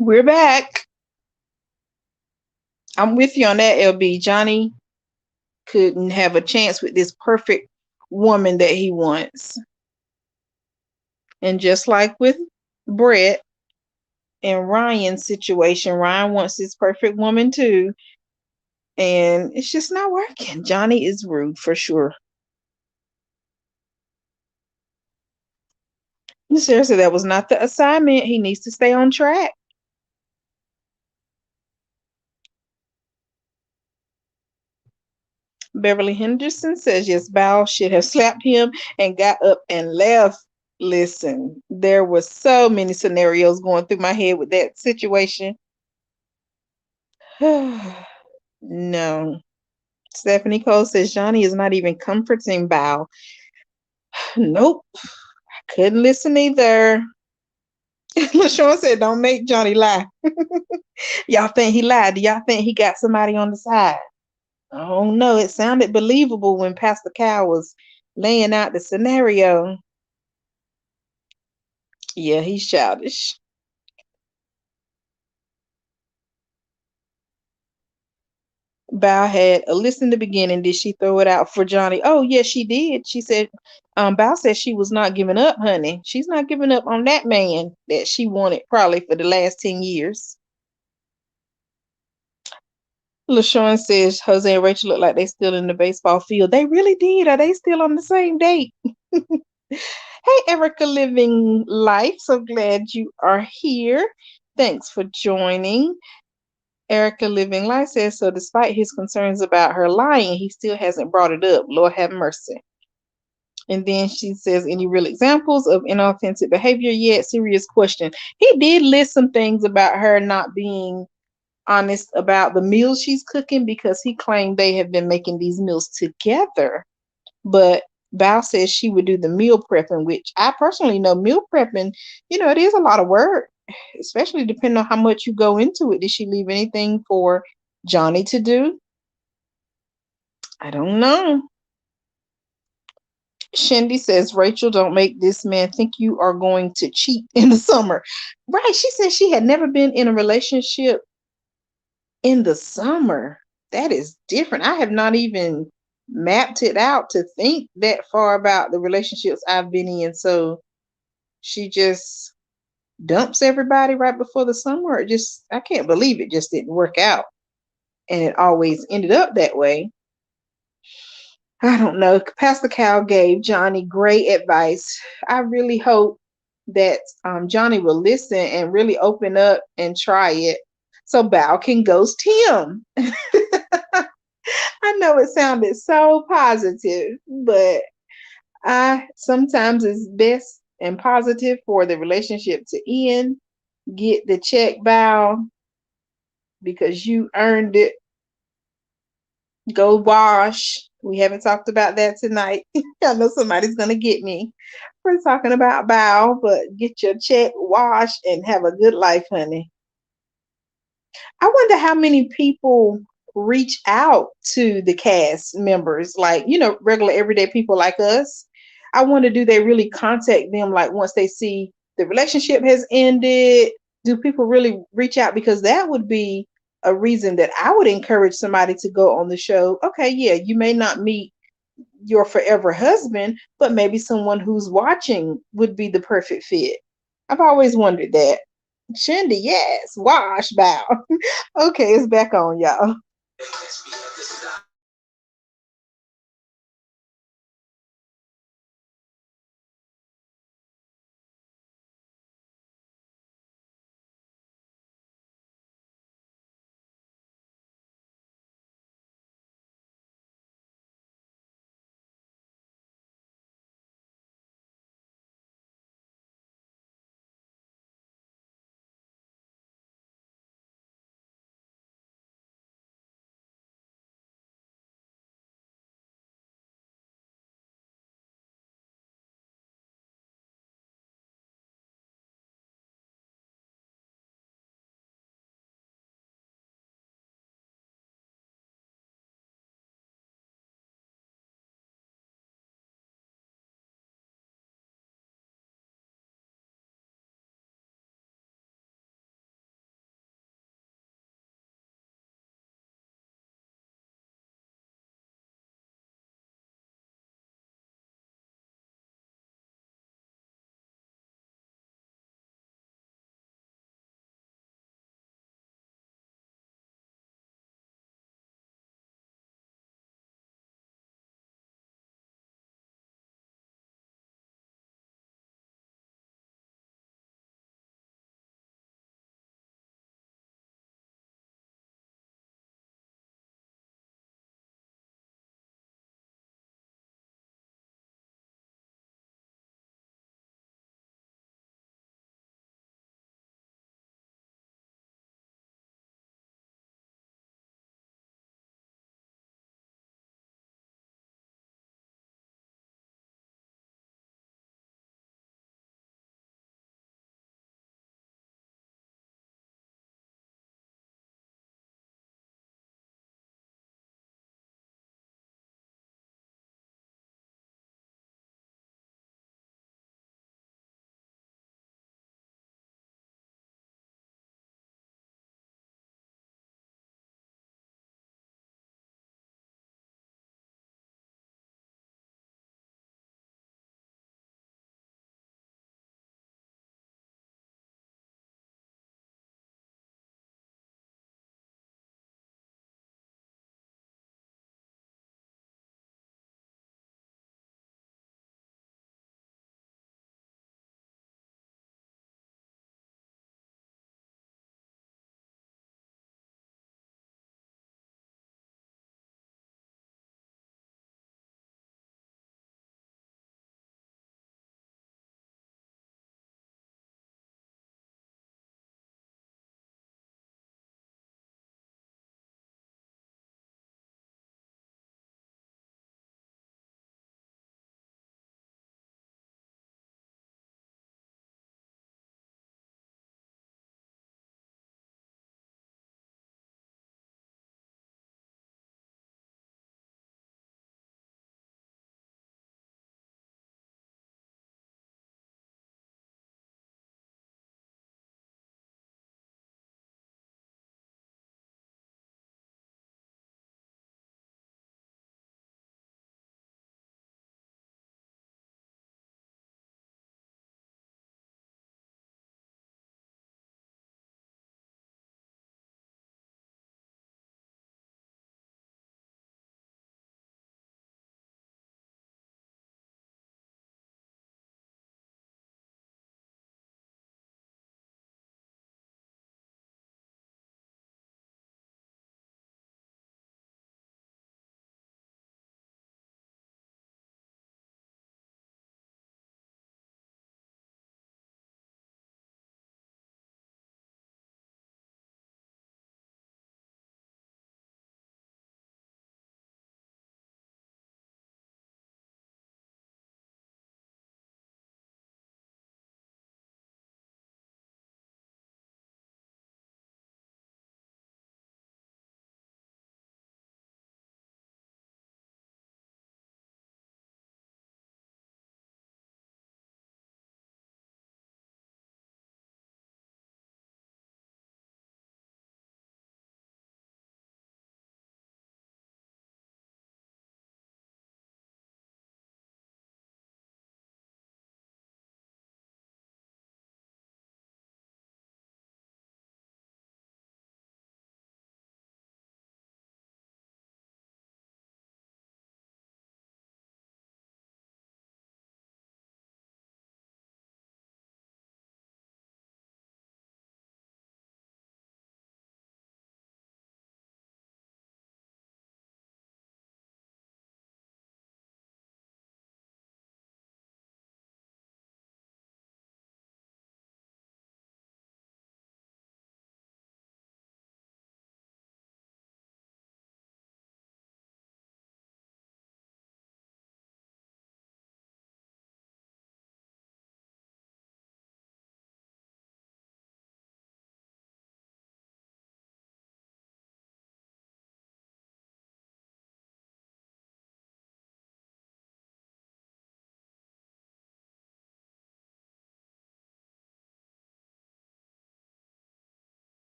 We're back. I'm with you on that, LB. Johnny couldn't have a chance with this perfect woman that he wants. And just like with Brett and Ryan's situation, Ryan wants this perfect woman too. And it's just not working. Johnny is rude for sure. Seriously, that was not the assignment. He needs to stay on track. Beverly Henderson says, yes, Bao should have slapped him and got up and left. Listen, there were so many scenarios going through my head with that situation. No. Stephanie Cole says, Johnny is not even comforting Bao. Nope. Couldn't listen either. LaShawn said, don't make Johnny lie. Y'all think he lied? Do y'all think he got somebody on the side? I don't know. It sounded believable when Pastor Cal was laying out the scenario. Yeah, he's childish. Bao had a list in the beginning. Did she throw it out for Johnny? Oh, yes, she did. She said, Bao said she was not giving up, honey. She's not giving up on that man that she wanted probably for the last 10 years. LaShawn says Jose and Rachel look like they still in the baseball field. They really did. Are they still on the same date? Hey, Erica Living Life. So glad you are here. Thanks for joining. Erica Living Life says, so despite his concerns about her lying, he still hasn't brought it up. Lord have mercy. And then she says, any real examples of inauthentic behavior yet? Serious question. He did list some things about her not being honest about the meals she's cooking because he claimed they have been making these meals together. But Bao says she would do the meal prepping, which I personally know meal prepping, it is a lot of work, especially depending on how much you go into it. Did she leave anything for Johnny to do? I don't know. Shindy says, Rachel, don't make this man think you are going to cheat in the summer. Right. She said she had never been in a relationship in the summer. That is different. I have not even mapped it out to think that far about the relationships I've been in. So she just dumps everybody right before the summer. I can't believe it just didn't work out. And it always ended up that way. I don't know. Pastor Cal gave Johnny great advice. I really hope that Johnny will listen and really open up and try it so Bao can ghost him. I know it sounded so positive, but sometimes it's best and positive for the relationship to end. Get the check, Bao, because you earned it. Go wash. We haven't talked about that tonight. I know somebody's gonna get me for talking about Bao, but get your check, wash, and have a good life, honey. I wonder how many people reach out to the cast members, like, regular everyday people like us. I wonder, do they really contact them like once they see the relationship has ended? Do people really reach out? Because that would be a reason that I would encourage somebody to go on the show. Okay, yeah, you may not meet your forever husband, but maybe someone who's watching would be the perfect fit. I've always wondered that. Shindy, yes. Wash, Bao. Okay, it's back on, y'all.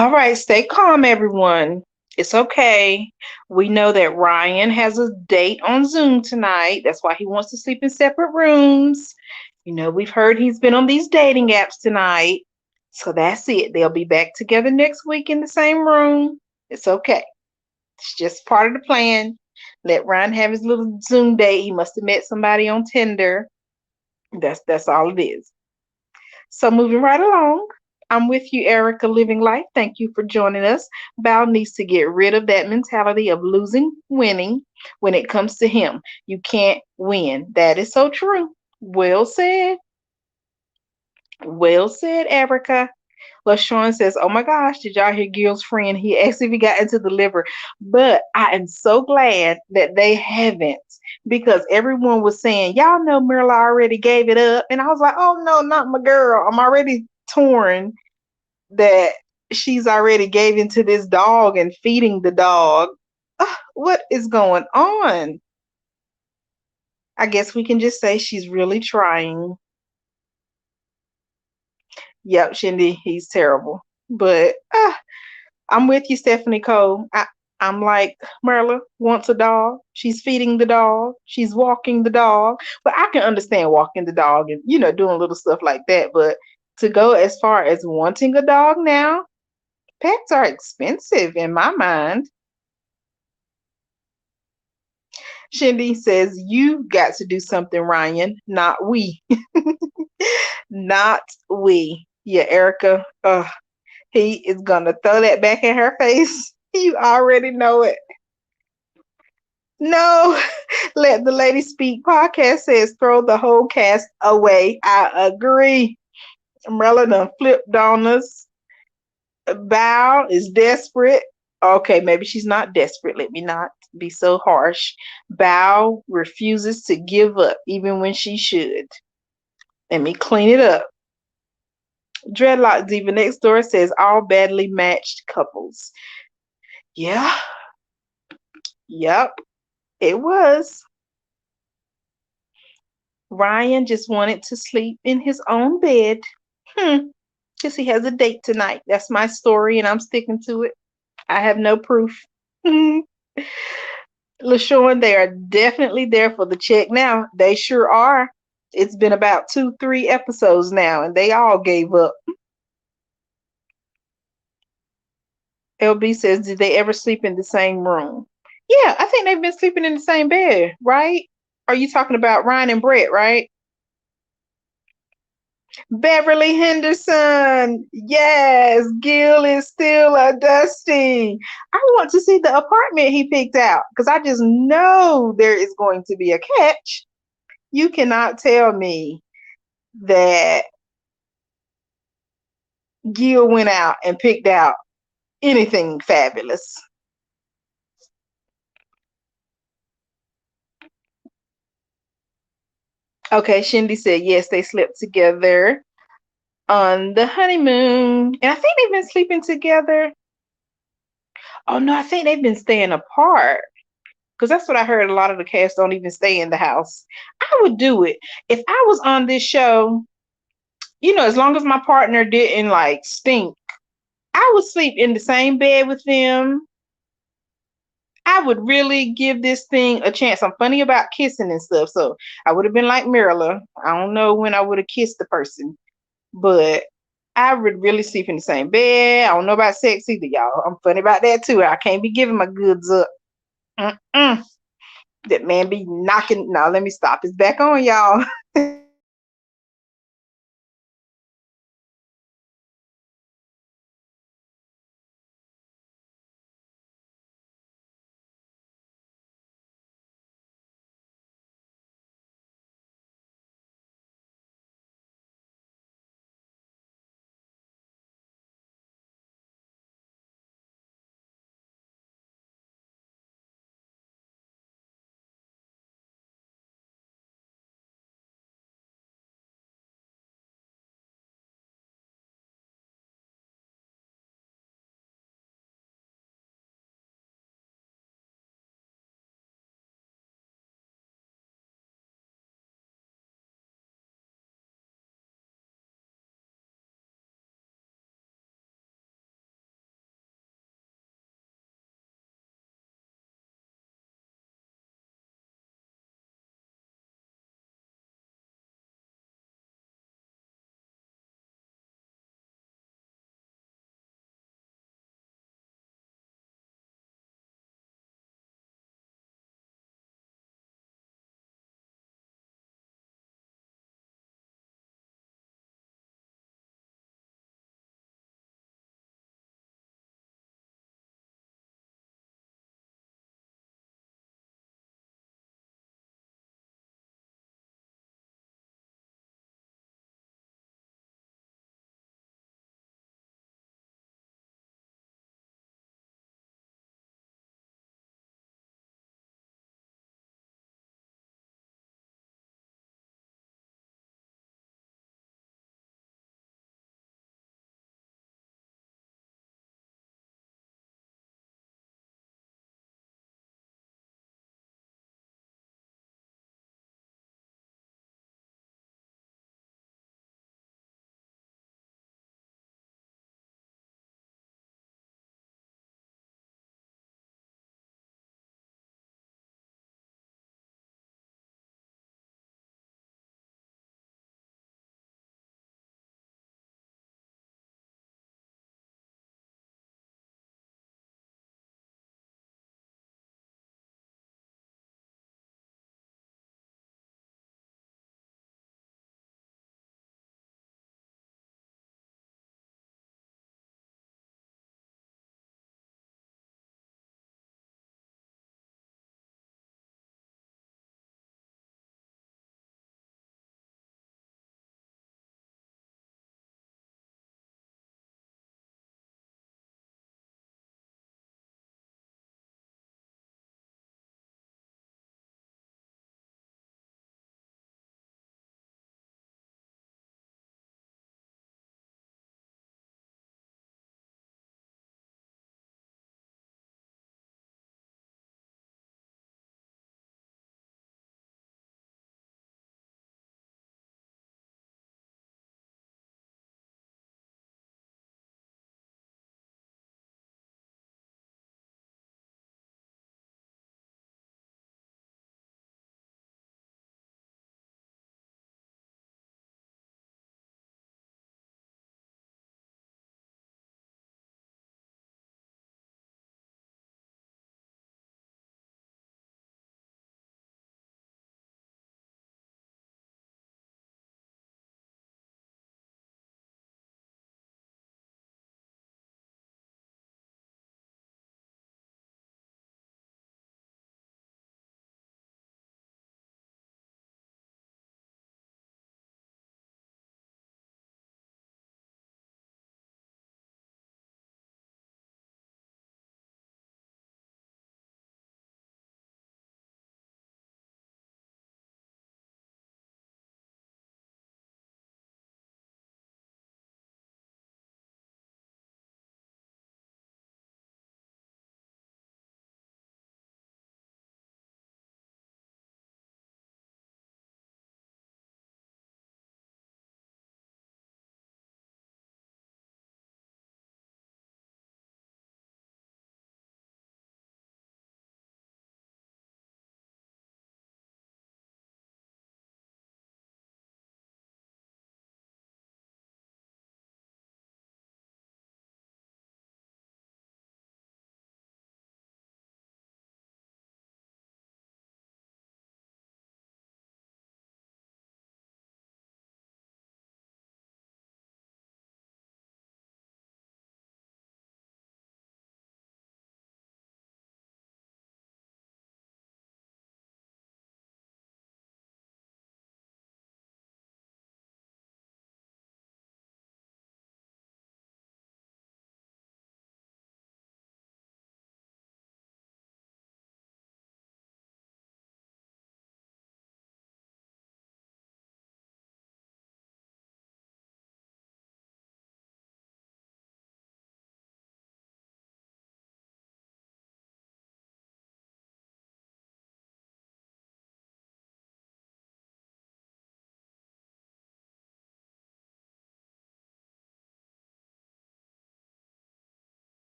All right, stay calm, everyone. It's okay. We know that Ryan has a date on Zoom tonight. That's why he wants to sleep in separate rooms. We've heard he's been on these dating apps tonight. So that's it. They'll be back together next week in the same room. It's okay. It's just part of the plan. Let Ryan have his little Zoom date. He must have met somebody on Tinder. That's all it is. So moving right along, I'm with you, Erica, living life. Thank you for joining us. Bao needs to get rid of that mentality of losing, winning when it comes to him. You can't win. That is so true. Well said. Well said, Erica. LaShawn says, "Oh my gosh, did y'all hear Gil's friend? He asked if he got into the liver." But I am so glad that they haven't, because everyone was saying, "Y'all know Mirla already gave it up." And I was like, "Oh no, not my girl. I'm already torn that she's already gave into this dog and feeding the dog. What is going on?" I guess we can just say she's really trying. Yep, Shindy, he's terrible. But I'm with you, Stephanie Cole. I'm like, Merla wants a dog. She's feeding the dog. She's walking the dog. But I can understand walking the dog and, doing little stuff like that. But to go as far as wanting a dog now, pets are expensive in my mind. Shindy says, "You got to do something, Ryan, not we." Not we. Yeah, Erica, he is going to throw that back in her face. You already know it. No, let the lady speak. Podcast says throw the whole cast away. I agree. Umbrella done flipped on us. Bow is desperate. Okay, maybe she's not desperate. Let me not be so harsh. Bow refuses to give up, even when she should. Let me clean it up. Dreadlock Diva next door says all badly matched couples. Yeah, yep, it was. Ryan just wanted to sleep in his own bed. Because he has a date tonight. That's my story, and I'm sticking to it. I have no proof. LaShawn, they are definitely there for the check now. They sure are. It's been about 2, 3 episodes now, and they all gave up. LB says, "Did they ever sleep in the same room?" Yeah, I think they've been sleeping in the same bed, right? Are you talking about Ryan and Brett, right? Beverly Henderson. Yes, Gil is still a Dusty. I want to see the apartment he picked out because I just know there is going to be a catch. You cannot tell me that Gil went out and picked out anything fabulous. Okay, Shindy said yes, they slept together on the honeymoon. And I think they've been sleeping together. Oh no, I think they've been staying apart. Because that's what I heard. A lot of the cast don't even stay in the house. I would do it if I was on this show. As long as my partner didn't like stink, I would sleep in the same bed with them. I would really give this thing a chance. I'm funny about kissing and stuff, so I would have been like Mirla. I don't know when I would have kissed the person, but I would really sleep in the same bed. I don't know about sex either, y'all. I'm funny about that too. I can't be giving my goods up. Mm-mm. That man be knocking. Now let me stop. It's back on, y'all.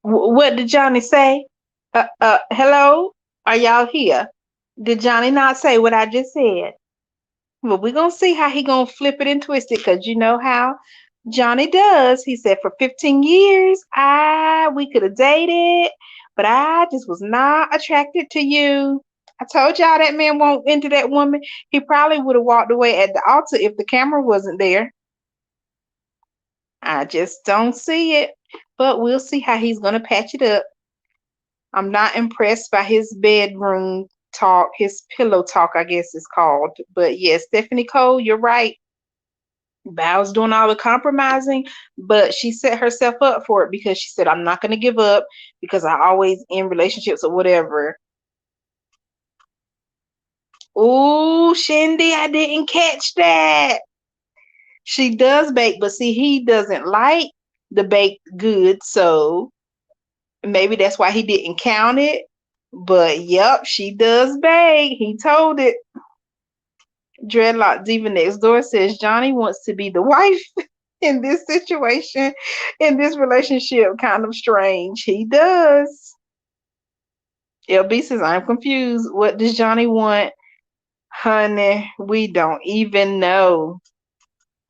What did Johnny say? Hello? Are y'all here? Did Johnny not say what I just said? Well, we're gonna see how he gonna flip it and twist it, cause you know how Johnny does. He said for 15 years, we could have dated, but I just was not attracted to you. I told y'all that man won't into that woman. He probably would have walked away at the altar if the camera wasn't there. I just don't see it. But we'll see how he's gonna patch it up. I'm not impressed by his bedroom talk, his pillow talk, I guess it's called. But yes, Stephanie Cole, you're right. Val's doing all the compromising, but she set herself up for it because she said, I'm not going to give up because I always in relationships or whatever. Ooh, Shindy, I didn't catch that. She does bake, but see, he doesn't like the baked goods, so maybe that's why he didn't count it. But yep, she does bake. He told it. Dreadlock Diva next door says Johnny wants to be the wife in this situation, in this relationship. Kind of strange. He does. LB says, I'm confused. What does Johnny want? Honey, we don't even know.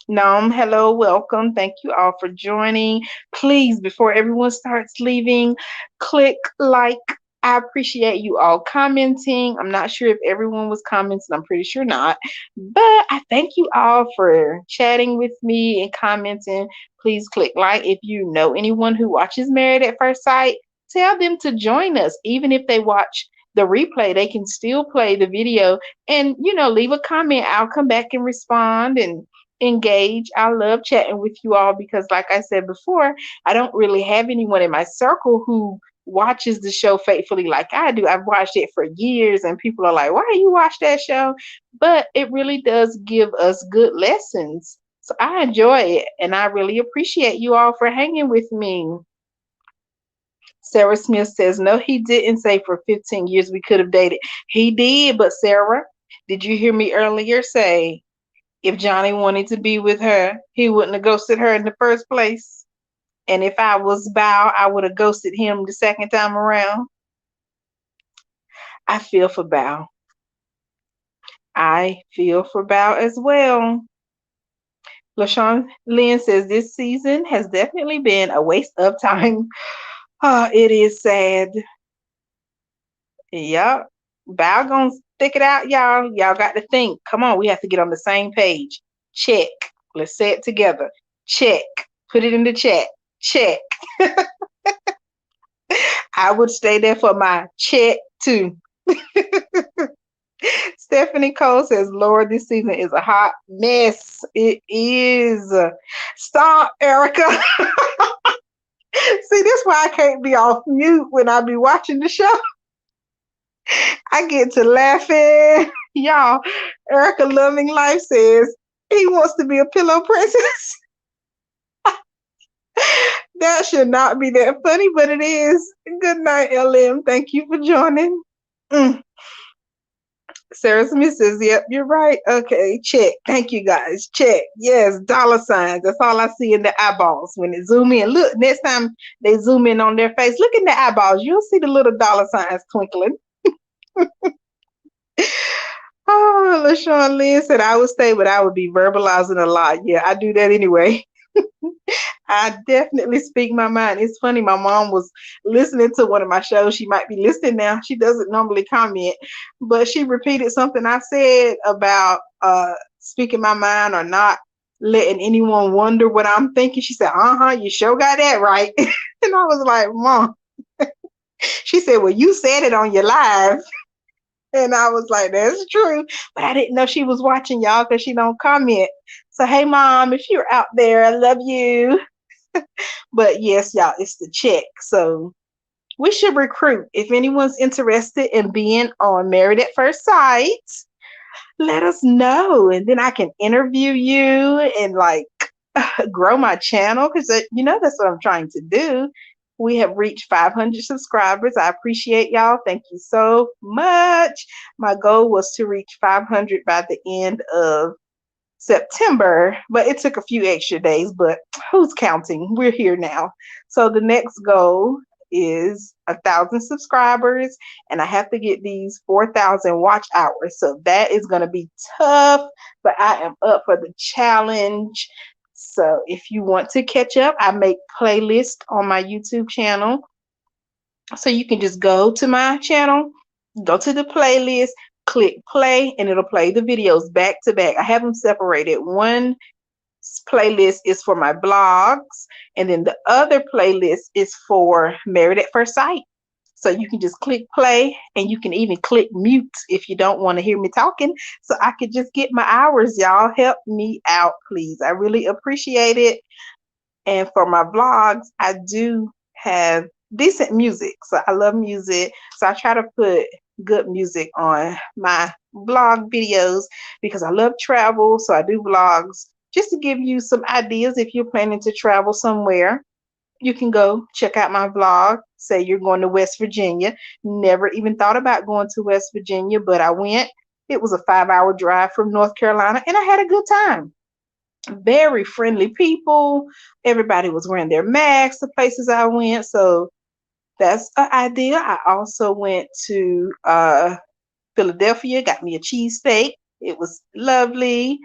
Nom, hello, welcome. Thank you all for joining. Please, before everyone starts leaving, click like. I appreciate you all commenting. I'm not sure if everyone was commenting. I'm pretty sure not. But I thank you all for chatting with me and commenting. Please click like. If you know anyone who watches Married at First Sight, tell them to join us. Even if they watch the replay, they can still play the video and, leave a comment. I'll come back and respond and engage. I love chatting with you all because, like I said before, I don't really have anyone in my circle who watches the show faithfully like I do. I've watched it for years and people are like, why do you watch that show? But it really does give us good lessons. So I enjoy it and I really appreciate you all for hanging with me. Sarah Smith says, no, he didn't say for 15 years we could have dated. He did, but Sarah, did you hear me earlier say if Johnny wanted to be with her, he wouldn't have ghosted her in the first place? And if I was Bao, I would have ghosted him the second time around. I feel for Bao. I feel for Bao as well. LaShawn Lynn says this season has definitely been a waste of time. Oh, it is sad. Yep. Bao gonna stick it out, y'all. Y'all got to think. Come on, we have to get on the same page. Check. Let's say it together. Check. Put it in the chat. Check. I would stay there for my check too. Stephanie Cole says, Lord, this season is a hot mess. It is. Stop, Erica. See, that's why I can't be off mute when I be watching the show. I get to laughing. Y'all, Erica Loving Life says he wants to be a pillow princess. That should not be that funny, but it is. Good night, LM. Thank you for joining. Sarah Smith says, yep, you're right. Okay, check. Thank you, guys. Check. Yes, dollar signs. That's all I see in the eyeballs when they zoom in. Look, next time they zoom in on their face, look in the eyeballs. You'll see the little dollar signs twinkling. Oh, LaShawn Lynn said, I would stay, but I would be verbalizing a lot. Yeah, I do that anyway. I definitely speak my mind. It's funny, my mom was listening to one of my shows. She might be listening now. She doesn't normally comment, but she repeated something I said about speaking my mind or not letting anyone wonder what I'm thinking. She said, you sure got that right. And I was like, Mom. She said, well, you said it on your live. And I was like, that's true. But I didn't know she was watching y'all because she don't comment. So, hey, Mom, if you're out there, I love you. But yes, y'all, it's the check. So we should recruit. If anyone's interested in being on Married at First Sight, let us know. And then I can interview you and grow my channel because, that's what I'm trying to do. We have reached 500 subscribers. I appreciate y'all. Thank you so much. My goal was to reach 500 by the end of September, but it took a few extra days, but who's counting? We're here now. So the next goal is 1,000 subscribers, and I have to get these 4,000 watch hours. So that is going to be tough, but I am up for the challenge. So if you want to catch up, I make playlists on my YouTube channel. So you can just go to my channel, go to the playlist, click play, and it'll play the videos back to back. I have them separated. One playlist is for my blogs, and then the other playlist is for Married at First Sight. So you can just click play, and you can even click mute if you don't want to hear me talking. So I could just get my hours. Y'all help me out, please. I really appreciate it. And for my vlogs, I do have decent music. So I love music. So I try to put good music on my vlog videos because I love travel. So I do vlogs just to give you some ideas if you're planning to travel somewhere. You can go check out my vlog. Say you're going to West Virginia. Never even thought about going to West Virginia, but I went. It was a 5-hour drive from North Carolina, and I had a good time. Very friendly people. Everybody was wearing their masks the places I went. So that's an idea. I also went to Philadelphia, got me a cheesesteak. It was lovely.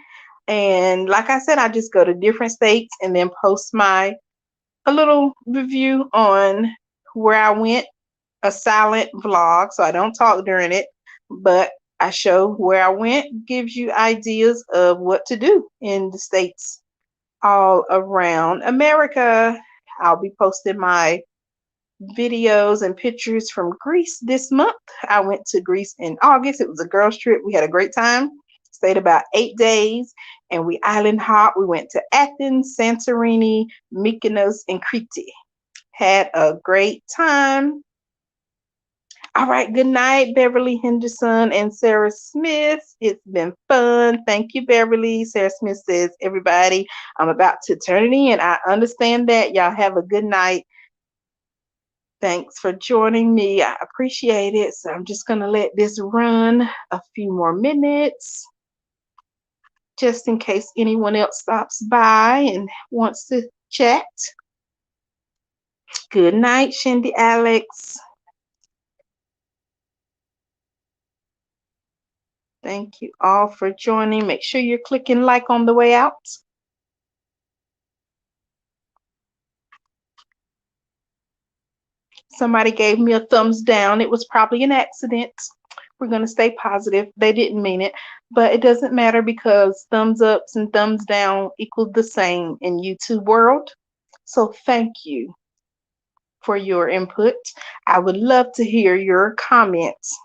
And like I said, I just go to different states and then post a little review on where I went, a silent vlog. So I don't talk during it, but I show where I went, gives you ideas of what to do in the states all around America. I'll be posting my videos and pictures from Greece this month. I went to Greece in August. It was a girls' trip. We had a great time. Stayed about 8 days, and we island hopped. We went to Athens, Santorini, Mykonos, and Crete. Had a great time. All right, good night, Beverly Henderson and Sarah Smith. It's been fun. Thank you, Beverly. Sarah Smith says, everybody, I'm about to turn it in. I understand that. Y'all have a good night. Thanks for joining me. I appreciate it. So I'm just going to let this run a few more minutes just in case anyone else stops by and wants to chat. Good night, Shindy Alex. Thank you all for joining. Make sure you're clicking like on the way out. Somebody gave me a thumbs down. It was probably an accident. We're going to stay positive. They didn't mean it, but it doesn't matter because thumbs ups and thumbs down equal the same in YouTube world. So thank you for your input. I would love to hear your comments,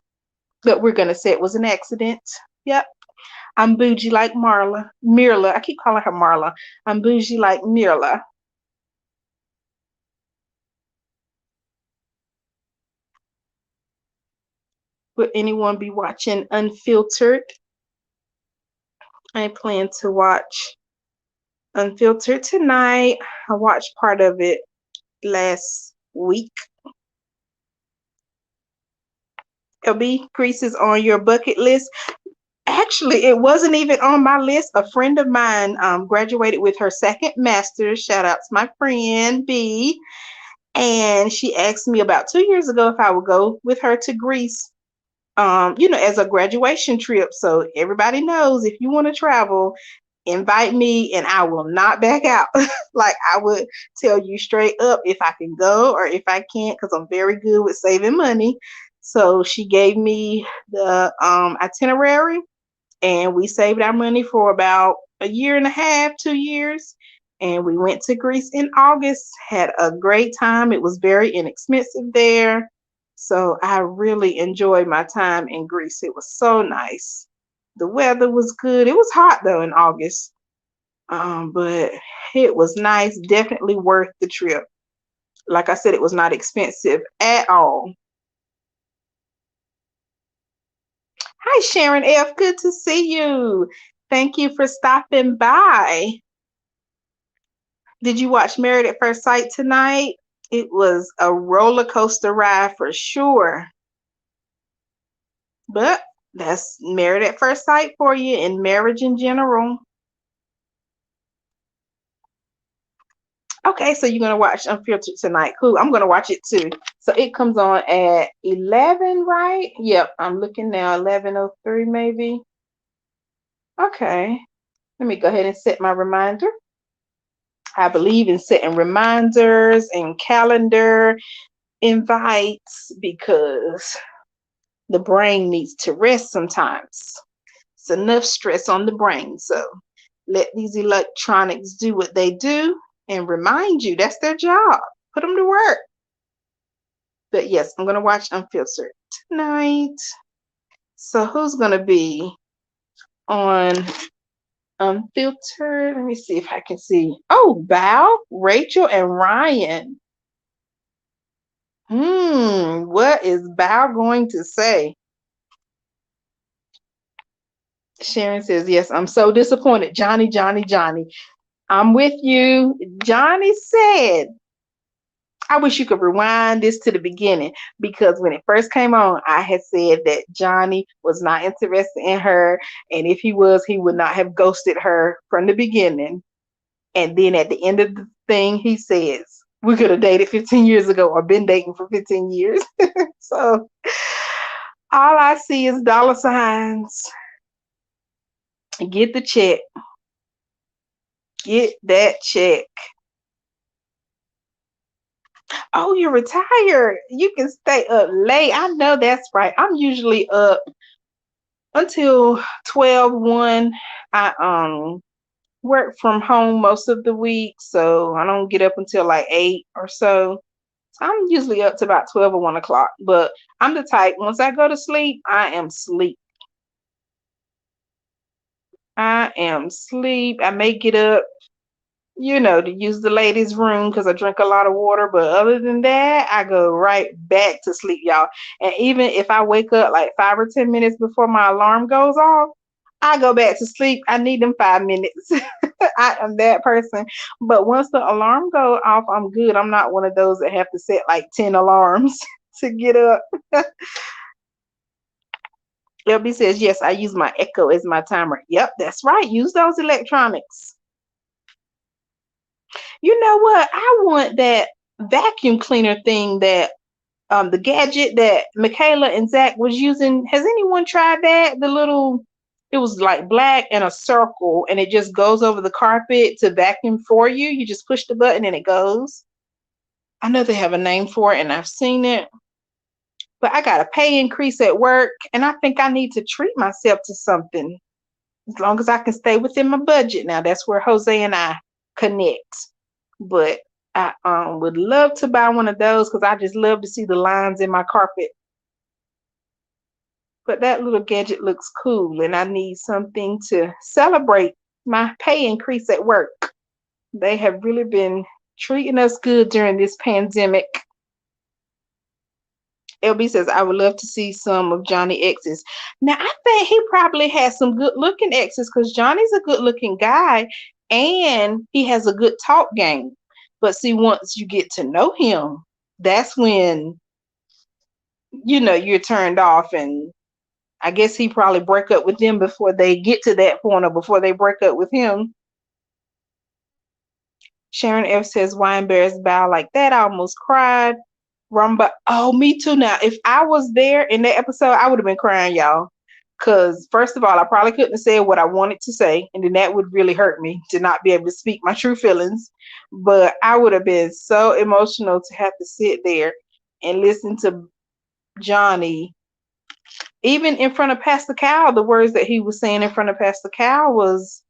but we're going to say it was an accident. Yep. I'm bougie like Mirla. I keep calling her Marla. I'm bougie like Mirla. Would anyone be watching Unfiltered? I plan to watch Unfiltered tonight. I watched part of it last week. LB, Greece is on your bucket list. Actually, it wasn't even on my list. A friend of mine graduated with her second master's. Shout out to my friend B. And she asked me about 2 years ago if I would go with her to Greece, as a graduation trip. So everybody knows if you want to travel, invite me and I will not back out. Like I would tell you straight up if I can go or if I can't, because I'm very good with saving money. So she gave me the itinerary, and we saved our money for about a year and a half, 2 years. And we went to Greece in August, had a great time. It was very inexpensive there. So I really enjoyed my time in Greece. It was so nice. The weather was good. It was hot though in August, but it was nice. Definitely worth the trip. Like I said, it was not expensive at all. Hi, Sharon F. Good to see you. Thank you for stopping by. Did you watch Married at First Sight tonight? It was a roller coaster ride for sure. But that's Married at First Sight for you and marriage in general. Okay, so you're gonna watch Unfiltered tonight. Cool. I'm gonna watch it too. So it comes on at 11, right? Yep. I'm looking now. 11:03 maybe. Okay. Let me go ahead and set my reminder. I believe in setting reminders and calendar invites because the brain needs to rest sometimes. It's enough stress on the brain. So let these electronics do what they do and remind you that's their job. Put them to work. But yes, I'm going to watch Unfiltered tonight. So who's going to be on Unfiltered? Let me see if I can see. Oh, Val, Rachel, and Ryan. What is Val going to say? Sharon says, yes, I'm so disappointed. Johnny, Johnny, Johnny. I'm with you. Johnny said, I wish you could rewind this to the beginning because when it first came on, I had said that Johnny was not interested in her. And if he was, he would not have ghosted her from the beginning. And then at the end of the thing, he says, we could have dated 15 years ago or been dating for 15 years. So all I see is dollar signs. Get the check. Get that check. Oh, you're retired. You can stay up late. I know that's right. I'm usually up until 12, 1. I work from home most of the week, so I don't get up until like 8 or so. So I'm usually up to about 12 or 1 o'clock. But I'm the type, once I go to sleep, I am sleep. I am sleep. I may get up to use the ladies' room because I drink a lot of water. But other than that, I go right back to sleep, y'all. And even if I wake up like 5 or 10 minutes before my alarm goes off, I go back to sleep. I need them 5 minutes. I am that person. But once the alarm goes off, I'm good. I'm not one of those that have to set like 10 alarms to get up. LB says, yes, I use my Echo as my timer. Yep, that's right. Use those electronics. You know what? I want that vacuum cleaner thing that the gadget that Michaela and Zach was using. Has anyone tried that? It was like black and a circle, and it just goes over the carpet to vacuum for you. You just push the button and it goes. I know they have a name for it, and I've seen it. But I got a pay increase at work, and I think I need to treat myself to something. As long as I can stay within my budget. Now that's where Jose and I connect. But I would love to buy one of those because I just love to see the lines in my carpet. But that little gadget looks cool, and I need something to celebrate my pay increase at work. They have really been treating us good during this pandemic. LB says, I would love to see some of Johnny X's. Now, I think he probably has some good looking exes because Johnny's a good looking guy and he has a good talk game. But see, once you get to know him, that's when, you're turned off. And I guess he probably break up with them before they get to that point or before they break up with him. Sharon F says, why embarrassed Bow like that? I almost cried. Rumba. Oh, me too. Now, if I was there in that episode, I would have been crying, y'all. Because, first of all, I probably couldn't have said what I wanted to say. And then that would really hurt me to not be able to speak my true feelings. But I would have been so emotional to have to sit there and listen to Johnny. Even in front of Pastor Cal, the words that he was saying in front of Pastor Cal was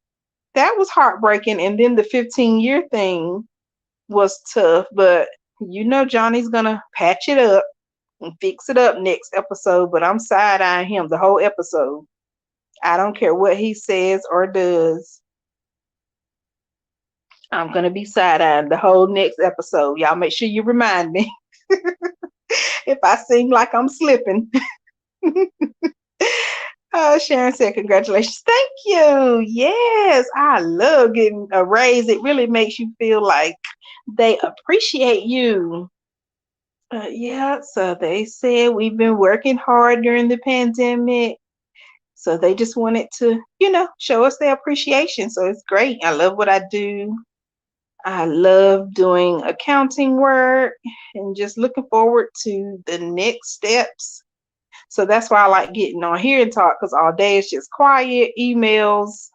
heartbreaking. And then the 15-year thing was tough. But Johnny's gonna patch it up and fix it up next episode, but I'm side-eyeing him the whole episode. I don't care what he says or does. I'm gonna be side-eyeing the whole next episode. Y'all make sure you remind me if I seem like I'm slipping. Sharon said, congratulations. Thank you. Yes, I love getting a raise. It really makes you feel like they appreciate you. Yeah, so they said we've been working hard during the pandemic. So they just wanted to, show us their appreciation. So it's great. I love what I do. I love doing accounting work and just looking forward to the next steps. So that's why I like getting on here and talk, because all day it's just quiet, emails,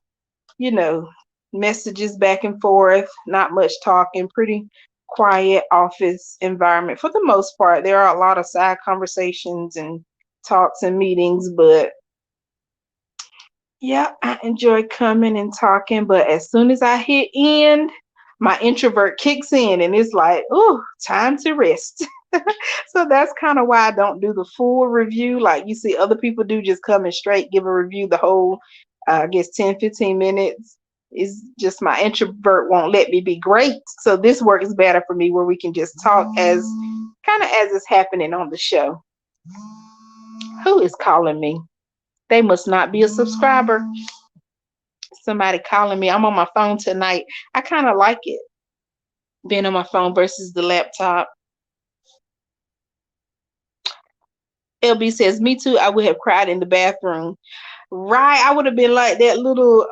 you know, messages back and forth, not much talking, pretty quiet office environment for the most part. There are a lot of side conversations and talks and meetings, but yeah, I enjoy coming and talking. But as soon as I hit end, my introvert kicks in and it's like, oh, time to rest. So that's kind of why I don't do the full review like you see other people do, just come and straight give a review the whole, I guess, 10, 15 minutes. Is just my introvert won't let me be great. So this works better for me where we can just talk as kind of as it's happening on the show. Who is calling me? They must not be a subscriber. Somebody calling me. I'm on my phone tonight. I kind of like it being on my phone versus the laptop. LB says, me too. I would have cried in the bathroom. Right. I would have been like that little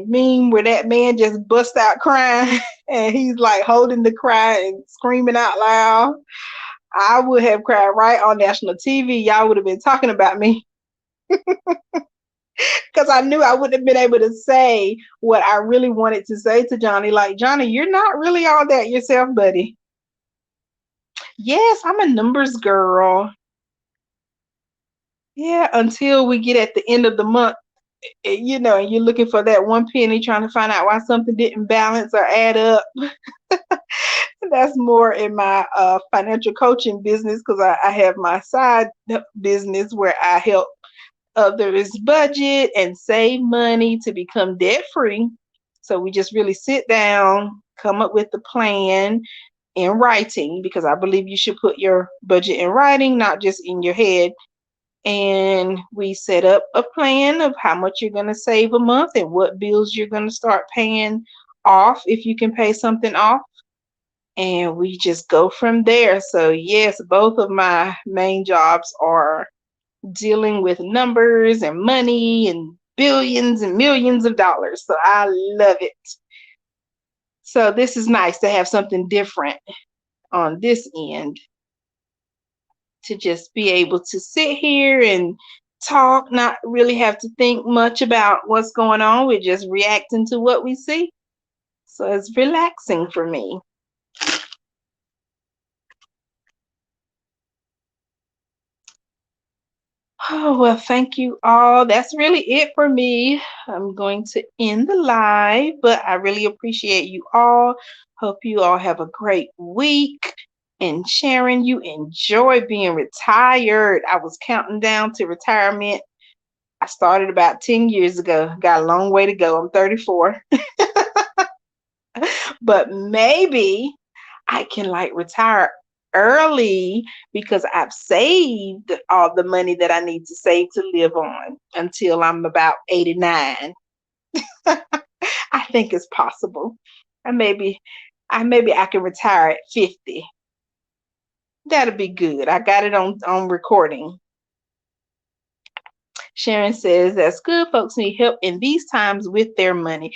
meme where that man just bust out crying and he's like holding the cry and screaming out loud. I would have cried right on national TV. Y'all would have been talking about me because I knew I wouldn't have been able to say what I really wanted to say to Johnny. Like, Johnny, you're not really all that yourself, buddy. Yes, I'm a numbers girl. Yeah, until we get at the end of the month, and you're looking for that one penny, trying to find out why something didn't balance or add up. That's more in my financial coaching business because I have my side business where I help others budget and save money to become debt free. So we just really sit down, come up with the plan in writing because I believe you should put your budget in writing, not just in your head. And we set up a plan of how much you're going to save a month and what bills you're going to start paying off if you can pay something off. And we just go from there. So, yes, both of my main jobs are dealing with numbers and money and billions and millions of dollars. So, I love it. So, this is nice to have something different on this end, to just be able to sit here and talk, not really have to think much about what's going on. We're just reacting to what we see. So it's relaxing for me. Oh, well, thank you all. That's really it for me. I'm going to end the live, but I really appreciate you all. Hope you all have a great week. And Sharon, you enjoy being retired. I was counting down to retirement. I started about 10 years ago. Got a long way to go. I'm 34. But maybe I can like retire early because I've saved all the money that I need to save to live on until I'm about 89. I think it's possible. And maybe I can retire at 50. That'll be good. I got it on recording. Sharon says, that's good. Folks need help in these times with their money.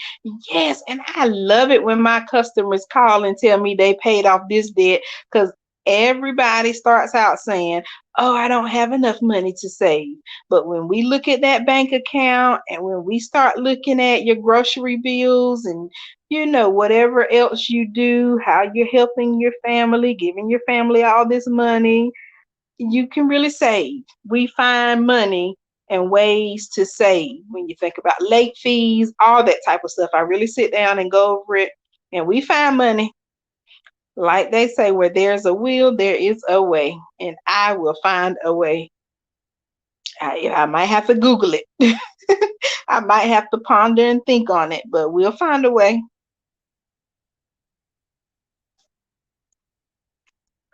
Yes, and I love it when my customers call and tell me they paid off this debt because everybody starts out saying, oh, I don't have enough money to save. But when we look at that bank account and when we start looking at your grocery bills and whatever else you do, how you're helping your family, giving your family all this money, you can really save. We find money and ways to save when you think about late fees, all that type of stuff. I really sit down and go over it, and we find money. Like they say, where there's a will, there is a way, and I will find a way. I might have to Google it. I might have to ponder and think on it, but we'll find a way.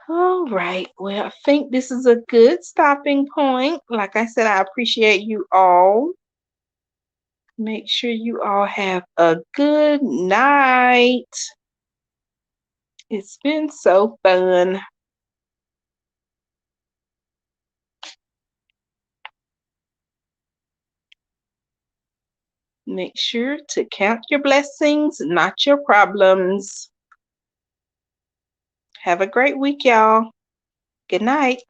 All right. Well, I think this is a good stopping point. Like I said, I appreciate you all. Make sure you all have a good night. It's been so fun. Make sure to count your blessings, not your problems. Have a great week, y'all. Good night.